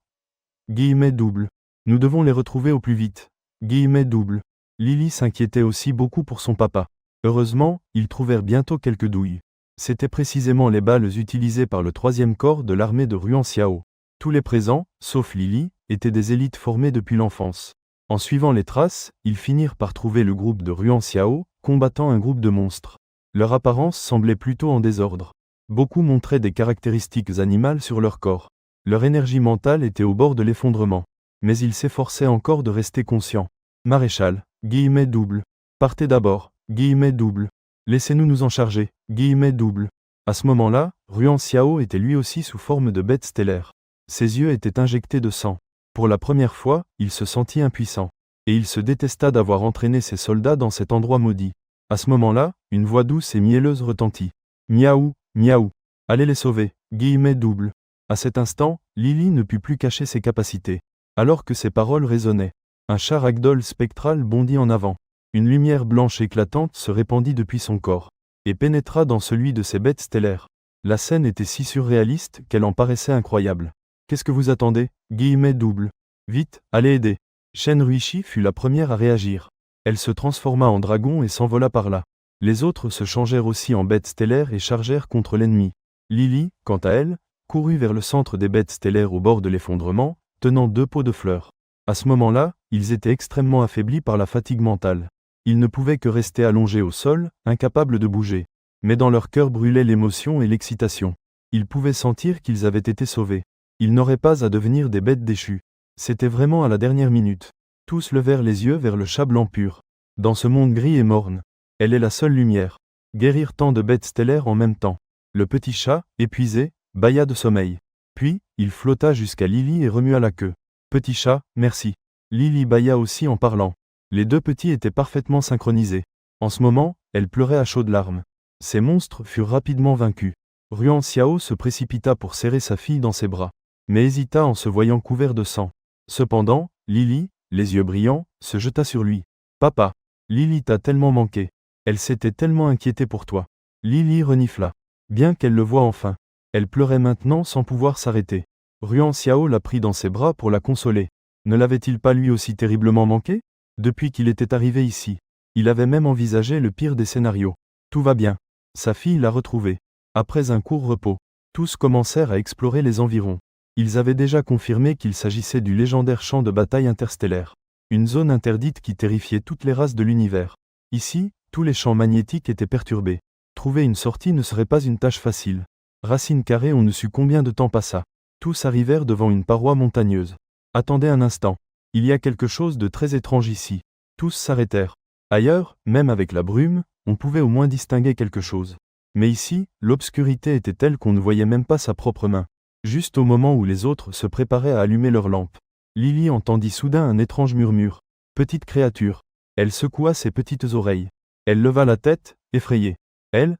Guillemets double. Nous devons les retrouver au plus vite. Guillemets double. Lily s'inquiétait aussi beaucoup pour son papa. Heureusement, ils trouvèrent bientôt quelques douilles. C'étaient précisément les balles utilisées par le 3e corps de l'armée de Ruan Xiao. Tous les présents, sauf Lily, étaient des élites formées depuis l'enfance. En suivant les traces, ils finirent par trouver le groupe de Ruan Xiao, combattant un groupe de monstres. Leur apparence semblait plutôt en désordre. Beaucoup montraient des caractéristiques animales sur leur corps. Leur énergie mentale était au bord de l'effondrement. Mais ils s'efforçaient encore de rester conscients. Maréchal, guillemets double. Partez d'abord, guillemets double. Laissez-nous nous en charger, guillemets double. À ce moment-là, Ruan Xiao était lui aussi sous forme de bête stellaire. Ses yeux étaient injectés de sang. Pour la première fois, il se sentit impuissant. Et il se détesta d'avoir entraîné ses soldats dans cet endroit maudit. À ce moment-là, une voix douce et mielleuse retentit. Miaou, miaou. Allez les sauver, guillemets double. À cet instant, Lily ne put plus cacher ses capacités. Alors que ses paroles résonnaient, un chat ragdoll spectral bondit en avant. Une lumière blanche éclatante se répandit depuis son corps, et pénétra dans celui de ces bêtes stellaires. La scène était si surréaliste qu'elle en paraissait incroyable. Qu'est-ce que vous attendez? Guillemets double. Vite, allez aider. Shen Ruishi fut la première à réagir. Elle se transforma en dragon et s'envola par là. Les autres se changèrent aussi en bêtes stellaires et chargèrent contre l'ennemi. Lily, quant à elle, courut vers le centre des bêtes stellaires au bord de l'effondrement, tenant 2 pots de fleurs. À ce moment-là, ils étaient extrêmement affaiblis par la fatigue mentale. Ils ne pouvaient que rester allongés au sol, incapables de bouger. Mais dans leur cœur brûlait l'émotion et l'excitation. Ils pouvaient sentir qu'ils avaient été sauvés. Ils n'auraient pas à devenir des bêtes déchues. C'était vraiment à la dernière minute. Tous levèrent les yeux vers le chat blanc pur. Dans ce monde gris et morne, elle est la seule lumière. Guérir tant de bêtes stellaires en même temps. Le petit chat, épuisé, bâilla de sommeil. Puis, il flotta jusqu'à Lily et remua la queue. Petit chat, merci. Lily bâilla aussi en parlant. Les 2 petits étaient parfaitement synchronisés. En ce moment, elle pleurait à chaudes larmes. Ces monstres furent rapidement vaincus. Ruan Xiao se précipita pour serrer sa fille dans ses bras, mais hésita en se voyant couvert de sang. Cependant, Lily, les yeux brillants, se jeta sur lui. Papa, Lily t'a tellement manqué. Elle s'était tellement inquiétée pour toi. Lily renifla. Bien qu'elle le voie enfin. Elle pleurait maintenant sans pouvoir s'arrêter. Ruan Xiao la prit dans ses bras pour la consoler. Ne l'avait-il pas lui aussi terriblement manqué? Depuis qu'il était arrivé ici. Il avait même envisagé le pire des scénarios. Tout va bien. Sa fille l'a retrouvé. Après un court repos, tous commencèrent à explorer les environs. Ils avaient déjà confirmé qu'il s'agissait du légendaire champ de bataille interstellaire. Une zone interdite qui terrifiait toutes les races de l'univers. Ici, tous les champs magnétiques étaient perturbés. Trouver une sortie ne serait pas une tâche facile. Racine carrée, on ne sut combien de temps passa. Tous arrivèrent devant une paroi montagneuse. Attendez un instant. Il y a quelque chose de très étrange ici. Tous s'arrêtèrent. Ailleurs, même avec la brume, on pouvait au moins distinguer quelque chose. Mais ici, l'obscurité était telle qu'on ne voyait même pas sa propre main. Juste au moment où les autres se préparaient à allumer leurs lampes. Lily entendit soudain un étrange murmure. Petite créature. Elle secoua ses petites oreilles. Elle leva la tête, effrayée. Elle.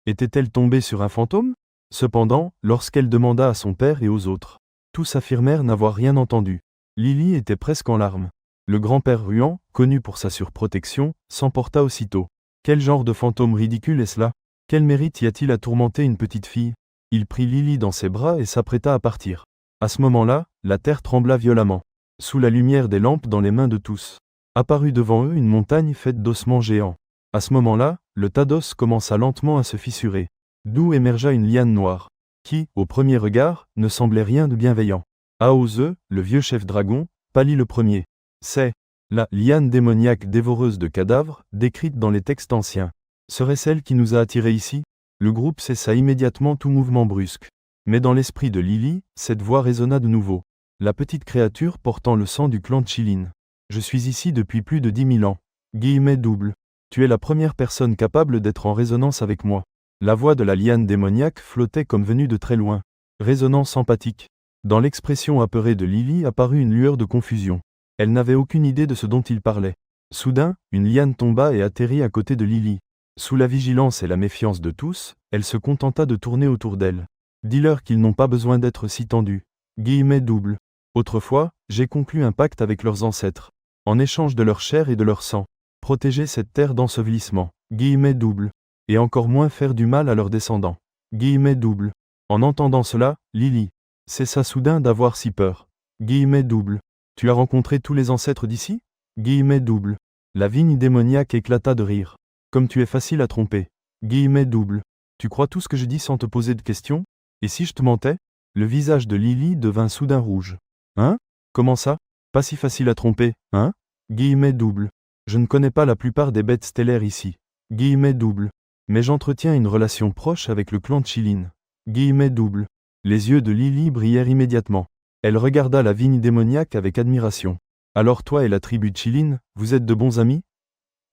Était-elle tombée sur un fantôme? Cependant, lorsqu'elle demanda à son père et aux autres, tous affirmèrent n'avoir rien entendu. Lily était presque en larmes. Le grand-père Ruan, connu pour sa surprotection, s'emporta aussitôt. Quel genre de fantôme ridicule est-ce là? Quel mérite y a-t-il à tourmenter une petite fille? Il prit Lily dans ses bras et s'apprêta à partir. À ce moment-là, la terre trembla violemment. Sous la lumière des lampes dans les mains de tous, apparut devant eux une montagne faite d'ossements géants. À ce moment-là, le tas d'os commença lentement à se fissurer. D'où émergea une liane noire, qui, au premier regard, ne semblait rien de bienveillant. Aoze, le vieux chef dragon, pâlit le premier. C'est la liane démoniaque dévoreuse de cadavres, décrite dans les textes anciens. Serait celle qui nous a attirés ici? Le groupe cessa immédiatement tout mouvement brusque. Mais dans l'esprit de Lily, cette voix résonna de nouveau. La petite créature portant le sang du clan Chilin. Je suis ici depuis plus de 10 000 ans. Guillemets double. Tu es la première personne capable d'être en résonance avec moi. La voix de la liane démoniaque flottait comme venue de très loin. Résonance empathique. Dans l'expression apeurée de Lily apparut une lueur de confusion. Elle n'avait aucune idée de ce dont il parlait. Soudain, une liane tomba et atterrit à côté de Lily. Sous la vigilance et la méfiance de tous, elle se contenta de tourner autour d'elle. Dis-leur qu'ils n'ont pas besoin d'être si tendus. Guillemets double. Autrefois, j'ai conclu un pacte avec leurs ancêtres. En échange de leur chair et de leur sang. protéger cette terre d'ensevelissement, guillemets double, et encore moins faire du mal à leurs descendants, guillemets double. En entendant cela, Lily cessa soudain d'avoir si peur, guillemets double. Tu as rencontré tous les ancêtres d'ici? Guillemets double. La vigne démoniaque éclata de rire. Comme tu es facile à tromper, guillemets double. Tu crois tout ce que je dis sans te poser de questions? Et si je te mentais? Le visage de Lily devint soudain rouge. Hein? Comment ça? Pas si facile à tromper, hein? Guillemets double. Je ne connais pas la plupart des bêtes stellaires ici. Guillemets double. Mais j'entretiens une relation proche avec le clan de Chilin. Guillemets double. Les yeux de Lily brillèrent immédiatement. Elle regarda la vigne démoniaque avec admiration. Alors toi et la tribu de Chilin, vous êtes de bons amis?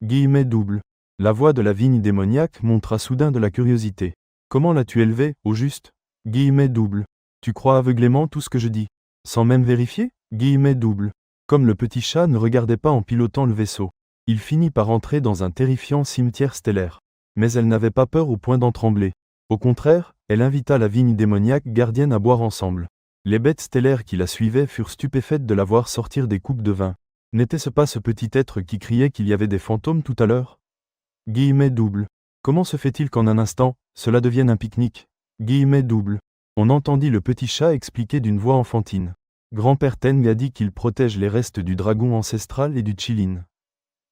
Guillemets double. La voix de la vigne démoniaque montra soudain de la curiosité. Comment l'as-tu élevée, au juste? Guillemets double. Tu crois aveuglément tout ce que je dis, sans même vérifier? Guillemets double. Comme le petit chat ne regardait pas en pilotant le vaisseau, il finit par entrer dans un terrifiant cimetière stellaire. Mais elle n'avait pas peur au point d'en trembler. Au contraire, elle invita la vigne démoniaque gardienne à boire ensemble. Les bêtes stellaires qui la suivaient furent stupéfaites de la voir sortir des coupes de vin. N'était-ce pas ce petit être qui criait qu'il y avait des fantômes tout à l'heure? Guillemets double. Comment se fait-il qu'en un instant, cela devienne un pique-nique? Guillemets double. On entendit le petit chat expliquer d'une voix enfantine. Grand-père Teng a dit qu'il protège les restes du dragon ancestral et du Chilin.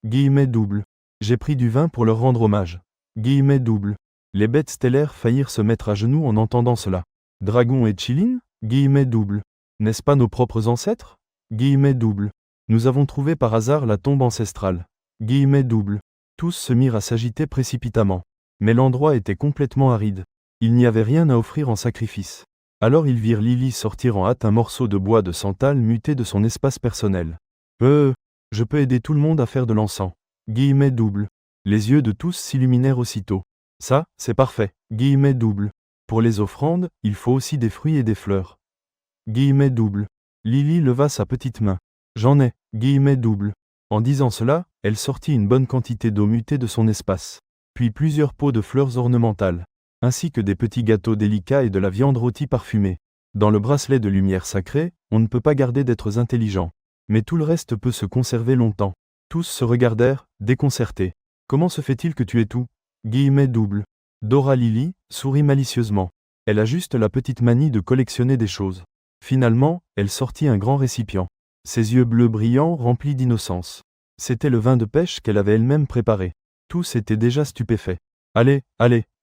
Guillemets double. J'ai pris du vin pour leur rendre hommage. Guillemets double. Les bêtes stellaires faillirent se mettre à genoux en entendant cela. Dragon et Chilin? Guillemets double. N'est-ce pas nos propres ancêtres? Guillemets double. Nous avons trouvé par hasard la tombe ancestrale. Guillemets double. Tous se mirent à s'agiter précipitamment. Mais l'endroit était complètement aride. Il n'y avait rien à offrir en sacrifice. Alors ils virent Lily sortir en hâte un morceau de bois de santal muté de son espace personnel. Je peux aider tout le monde à faire de l'encens. Guillemets double. Les yeux de tous s'illuminèrent aussitôt. Ça, c'est parfait. Guillemets double. Pour les offrandes, il faut aussi des fruits et des fleurs. Guillemets double. Lily leva sa petite main. J'en ai. Guillemets double. En disant cela, elle sortit une bonne quantité d'eau mutée de son espace. Puis plusieurs pots de fleurs ornementales, ainsi que des petits gâteaux délicats et de la viande rôtie parfumée. Dans le bracelet de lumière sacrée, on ne peut pas garder d'êtres intelligents. Mais tout le reste peut se conserver longtemps. Tous se regardèrent, déconcertés. Comment se fait-il que tu aies tout? Guillemets double. Dora Lily sourit malicieusement. Elle a juste la petite manie de collectionner des choses. Finalement, elle sortit un grand récipient. Ses yeux bleus brillants remplis d'innocence. C'était le vin de pêche qu'elle avait elle-même préparé. Tous étaient déjà stupéfaits. Allez,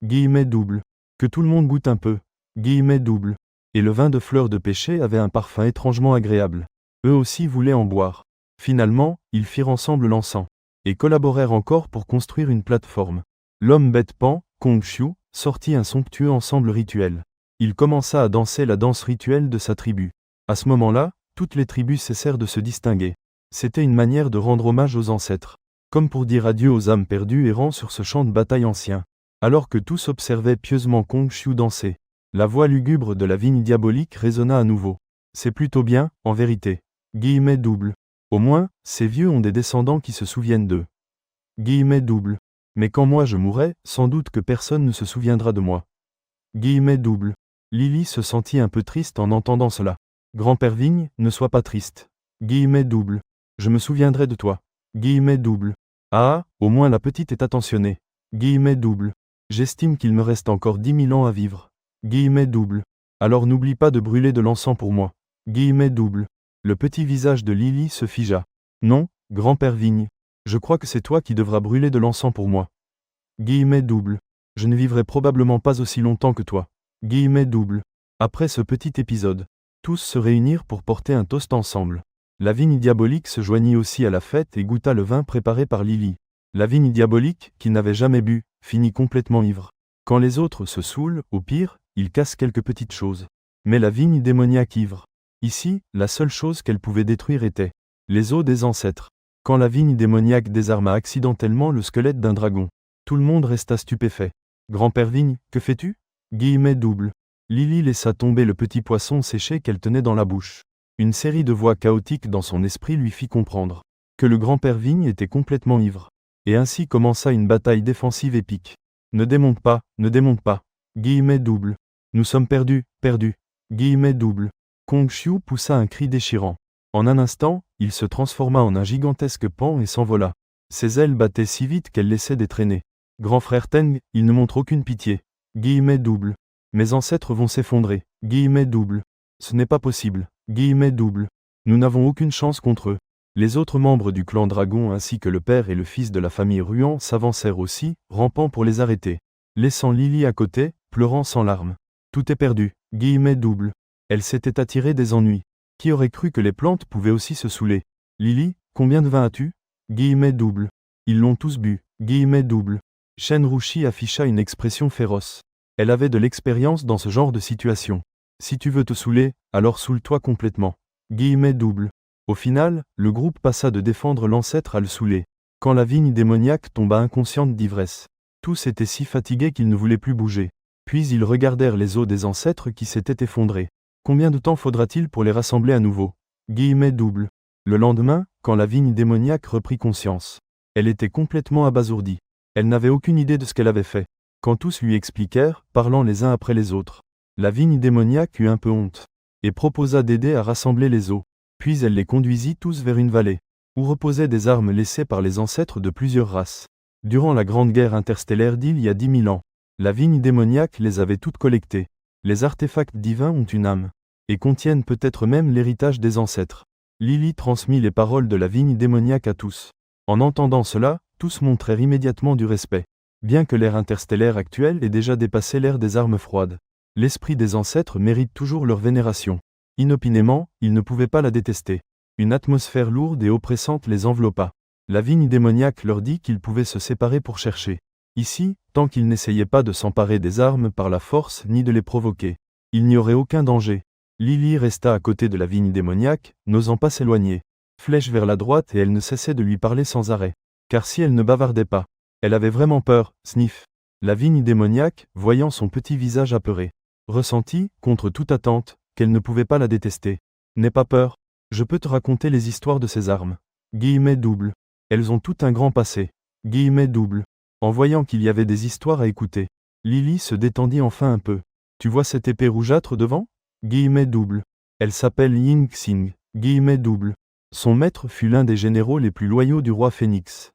guillemets double. Que tout le monde goûte un peu. Guillemets double. Et le vin de fleurs de pêcher avait un parfum étrangement agréable. Eux aussi voulaient en boire. Finalement, ils firent ensemble l'encens. Et collaborèrent encore pour construire une plateforme. L'homme bête Pan, Kong Xiu, sortit un somptueux ensemble rituel. Il commença à danser la danse rituelle de sa tribu. À ce moment-là, toutes les tribus cessèrent de se distinguer. C'était une manière de rendre hommage aux ancêtres, comme pour dire adieu aux âmes perdues errant sur ce champ de bataille ancien. Alors que tous observaient pieusement Kong Xiu danser, la voix lugubre de la vigne diabolique résonna à nouveau. C'est plutôt bien, en vérité. Guillemets double. Au moins, ces vieux ont des descendants qui se souviennent d'eux. Guillemets double. Mais quand moi je mourrai, sans doute que personne ne se souviendra de moi. Guillemets double. Lily se sentit un peu triste en entendant cela. Grand-père Vigne, ne sois pas triste. Guillemets double. Je me souviendrai de toi. Guillemets double. Ah, au moins la petite est attentionnée. Guillemets double. J'estime qu'il me reste encore 10 000 ans à vivre. Guillemets double. Alors n'oublie pas de brûler de l'encens pour moi. Guillemets double. Le petit visage de Lily se figea. Non, grand-père Vigne. Je crois que c'est toi qui devras brûler de l'encens pour moi. Guillemets double. Je ne vivrai probablement pas aussi longtemps que toi. Guillemets double. Après ce petit épisode, tous se réunirent pour porter un toast ensemble. La vigne diabolique se joignit aussi à la fête et goûta le vin préparé par Lily. La vigne diabolique, qui n'avait jamais bu, finit complètement ivre. Quand les autres se saoulent, au pire, ils cassent quelques petites choses. Mais la vigne démoniaque ivre. Ici, la seule chose qu'elle pouvait détruire était les os des ancêtres. Quand la vigne démoniaque désarma accidentellement le squelette d'un dragon, tout le monde resta stupéfait. Grand-père Vigne, que fais-tu? Guillemets double. Lily laissa tomber le petit poisson séché qu'elle tenait dans la bouche. Une série de voix chaotiques dans son esprit lui fit comprendre que le grand-père Vigne était complètement ivre. Et ainsi commença une bataille défensive épique. Ne démonte pas. Guillemets double. Nous sommes perdus. Guillemets double. Kong Xiu poussa un cri déchirant. En un instant, il se transforma en un gigantesque pan et s'envola. Ses ailes battaient si vite qu'elle laissait des traînées. Grand frère Teng, il ne montre aucune pitié. Guillemets double. Mes ancêtres vont s'effondrer. Guillemets double. Ce n'est pas possible. Guillemets double. Nous n'avons aucune chance contre eux. Les autres membres du clan Dragon ainsi que le père et le fils de la famille Ruan s'avancèrent aussi, rampant pour les arrêter. Laissant Lily à côté, pleurant sans larmes. Tout est perdu. Guillemets double. Elle s'était attirée des ennuis. Qui aurait cru que les plantes pouvaient aussi se saouler? Lily, combien de vin as-tu? Guillemets double. Ils l'ont tous bu. Guillemets double. Shen Rushi afficha une expression féroce. Elle avait de l'expérience dans ce genre de situation. Si tu veux te saouler, alors saoule-toi complètement. Guillemets double. Au final, le groupe passa de défendre l'ancêtre à le saouler. Quand la vigne démoniaque tomba inconsciente d'ivresse. Tous étaient si fatigués qu'ils ne voulaient plus bouger. Puis ils regardèrent les os des ancêtres qui s'étaient effondrés. Combien de temps faudra-t-il pour les rassembler à nouveau? Guillemets double. Le lendemain, quand la vigne démoniaque reprit conscience. Elle était complètement abasourdie. Elle n'avait aucune idée de ce qu'elle avait fait. Quand tous lui expliquèrent, parlant les uns après les autres, la vigne démoniaque eut un peu honte, et proposa d'aider à rassembler les os. Puis elle les conduisit tous vers une vallée, où reposaient des armes laissées par les ancêtres de plusieurs races. Durant la grande guerre interstellaire d'il y a 10 000 ans, la vigne démoniaque les avait toutes collectées. Les artefacts divins ont une âme, et contiennent peut-être même l'héritage des ancêtres. Lily transmit les paroles de la vigne démoniaque à tous. En entendant cela, tous montrèrent immédiatement du respect. Bien que l'ère interstellaire actuelle ait déjà dépassé l'ère des armes froides, l'esprit des ancêtres mérite toujours leur vénération. Inopinément, ils ne pouvaient pas la détester. Une atmosphère lourde et oppressante les enveloppa. La vigne démoniaque leur dit qu'ils pouvaient se séparer pour chercher. Ici, tant qu'ils n'essayaient pas de s'emparer des armes par la force ni de les provoquer, il n'y aurait aucun danger. Lily resta à côté de la vigne démoniaque, n'osant pas s'éloigner. Flèche vers la droite et elle ne cessait de lui parler sans arrêt. Car si elle ne bavardait pas, elle avait vraiment peur, sniff. La vigne démoniaque, voyant son petit visage apeuré, ressentit, contre toute attente, qu'elle ne pouvait pas la détester. N'aie pas peur, je peux te raconter les histoires de ces armes. Guillemets double. Elles ont tout un grand passé. Guillemets double. En voyant qu'il y avait des histoires à écouter, Lily se détendit enfin un peu. Tu vois cette épée rougeâtre devant? Guillemets double. Elle s'appelle Ying Xing. Guillemets double. Son maître fut l'un des généraux les plus loyaux du roi Phénix.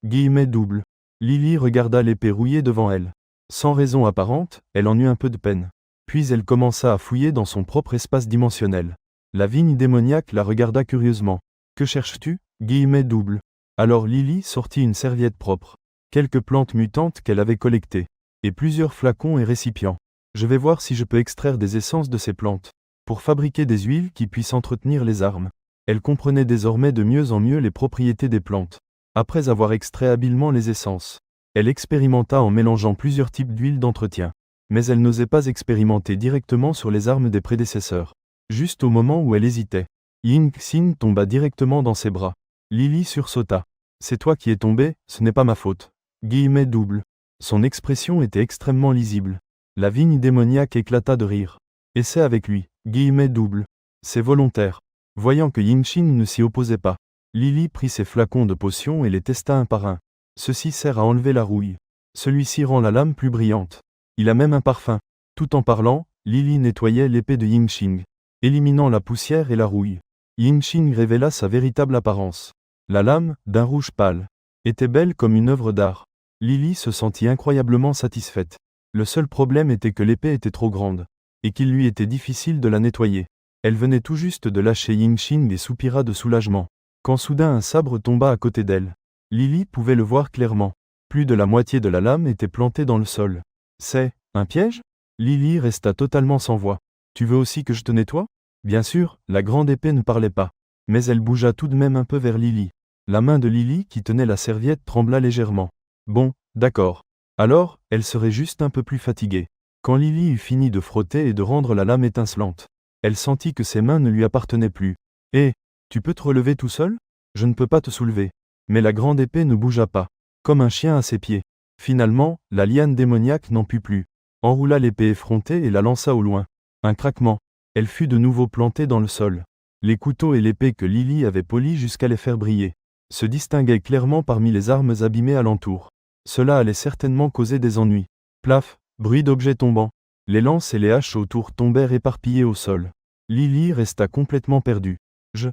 Guillemets double. Lily regarda l'épée rouillée devant elle. Sans raison apparente, elle en eut un peu de peine. Puis elle commença à fouiller dans son propre espace dimensionnel. La vigne démoniaque la regarda curieusement. Que cherches-tu? Guillemets double. Alors Lily sortit une serviette propre, quelques plantes mutantes qu'elle avait collectées, et plusieurs flacons et récipients. Je vais voir si je peux extraire des essences de ces plantes, pour fabriquer des huiles qui puissent entretenir les armes. Elle comprenait désormais de mieux en mieux les propriétés des plantes. Après avoir extrait habilement les essences, elle expérimenta en mélangeant plusieurs types d'huiles d'entretien. Mais elle n'osait pas expérimenter directement sur les armes des prédécesseurs. Juste au moment où elle hésitait, Ying Xing tomba directement dans ses bras. Lily sursauta. C'est toi qui es tombé, ce n'est pas ma faute. Guillemets double. Son expression était extrêmement lisible. La vigne démoniaque éclata de rire. Essaie avec lui. Guillemets double. C'est volontaire. Voyant que Yingxin ne s'y opposait pas, Lily prit ses flacons de potions et les testa un par un. Ceci sert à enlever la rouille. Celui-ci rend la lame plus brillante. Il a même un parfum. Tout en parlant, Lily nettoyait l'épée de Yingxing, éliminant la poussière et la rouille. Yingxing révéla sa véritable apparence. La lame, d'un rouge pâle, était belle comme une œuvre d'art. Lily se sentit incroyablement satisfaite. Le seul problème était que l'épée était trop grande, et qu'il lui était difficile de la nettoyer. Elle venait tout juste de lâcher Yingxing et soupira de soulagement, quand soudain un sabre tomba à côté d'elle. Lily pouvait le voir clairement. Plus de la moitié de la lame était plantée dans le sol. C'est un piège? Lily resta totalement sans voix. Tu veux aussi que je te nettoie? Bien sûr, la grande épée ne parlait pas. Mais elle bougea tout de même un peu vers Lily. La main de Lily qui tenait la serviette trembla légèrement. Bon, d'accord. Alors, elle serait juste un peu plus fatiguée. Quand Lily eut fini de frotter et de rendre la lame étincelante, elle sentit que ses mains ne lui appartenaient plus. Eh, tu peux te relever tout seul? Je ne peux pas te soulever. Mais la grande épée ne bougea pas, comme un chien à ses pieds. Finalement, la liane démoniaque n'en put plus. Enroula l'épée effrontée et la lança au loin. Un craquement. Elle fut de nouveau plantée dans le sol. Les couteaux et l'épée que Lily avait polis jusqu'à les faire briller se distinguaient clairement parmi les armes abîmées alentour. Cela allait certainement causer des ennuis. Plaf, bruit d'objets tombant. Les lances et les haches autour tombèrent éparpillées au sol. Lily resta complètement perdue. Je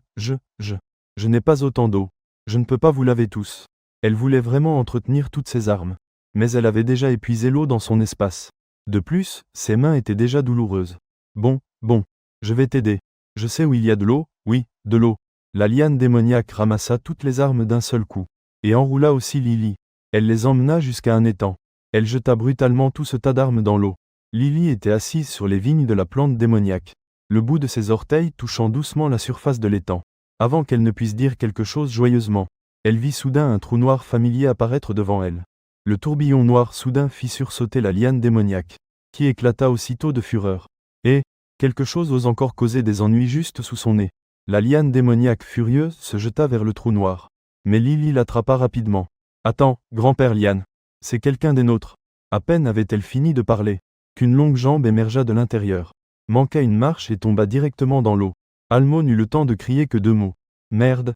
n'ai pas autant d'eau. Je ne peux pas vous laver tous. Elle voulait vraiment entretenir toutes ses armes. Mais elle avait déjà épuisé l'eau dans son espace. De plus, ses mains étaient déjà douloureuses. Bon, je vais t'aider. Je sais où il y a de l'eau, oui, de l'eau. La liane démoniaque ramassa toutes les armes d'un seul coup. Et enroula aussi Lily. Elle les emmena jusqu'à un étang. Elle jeta brutalement tout ce tas d'armes dans l'eau. Lily était assise sur les vignes de la plante démoniaque, le bout de ses orteils touchant doucement la surface de l'étang. Avant qu'elle ne puisse dire quelque chose joyeusement, elle vit soudain un trou noir familier apparaître devant elle. Le tourbillon noir soudain fit sursauter la liane démoniaque, qui éclata aussitôt de fureur. Et, quelque chose ose encore causer des ennuis juste sous son nez. La liane démoniaque furieuse se jeta vers le trou noir. Mais Lily l'attrapa rapidement. « Attends, grand-père Liane. C'est quelqu'un des nôtres. » À peine avait-elle fini de parler, qu'une longue jambe émergea de l'intérieur, manqua une marche et tomba directement dans l'eau. Almo n'eut le temps de crier que 2 mots. « Merde !»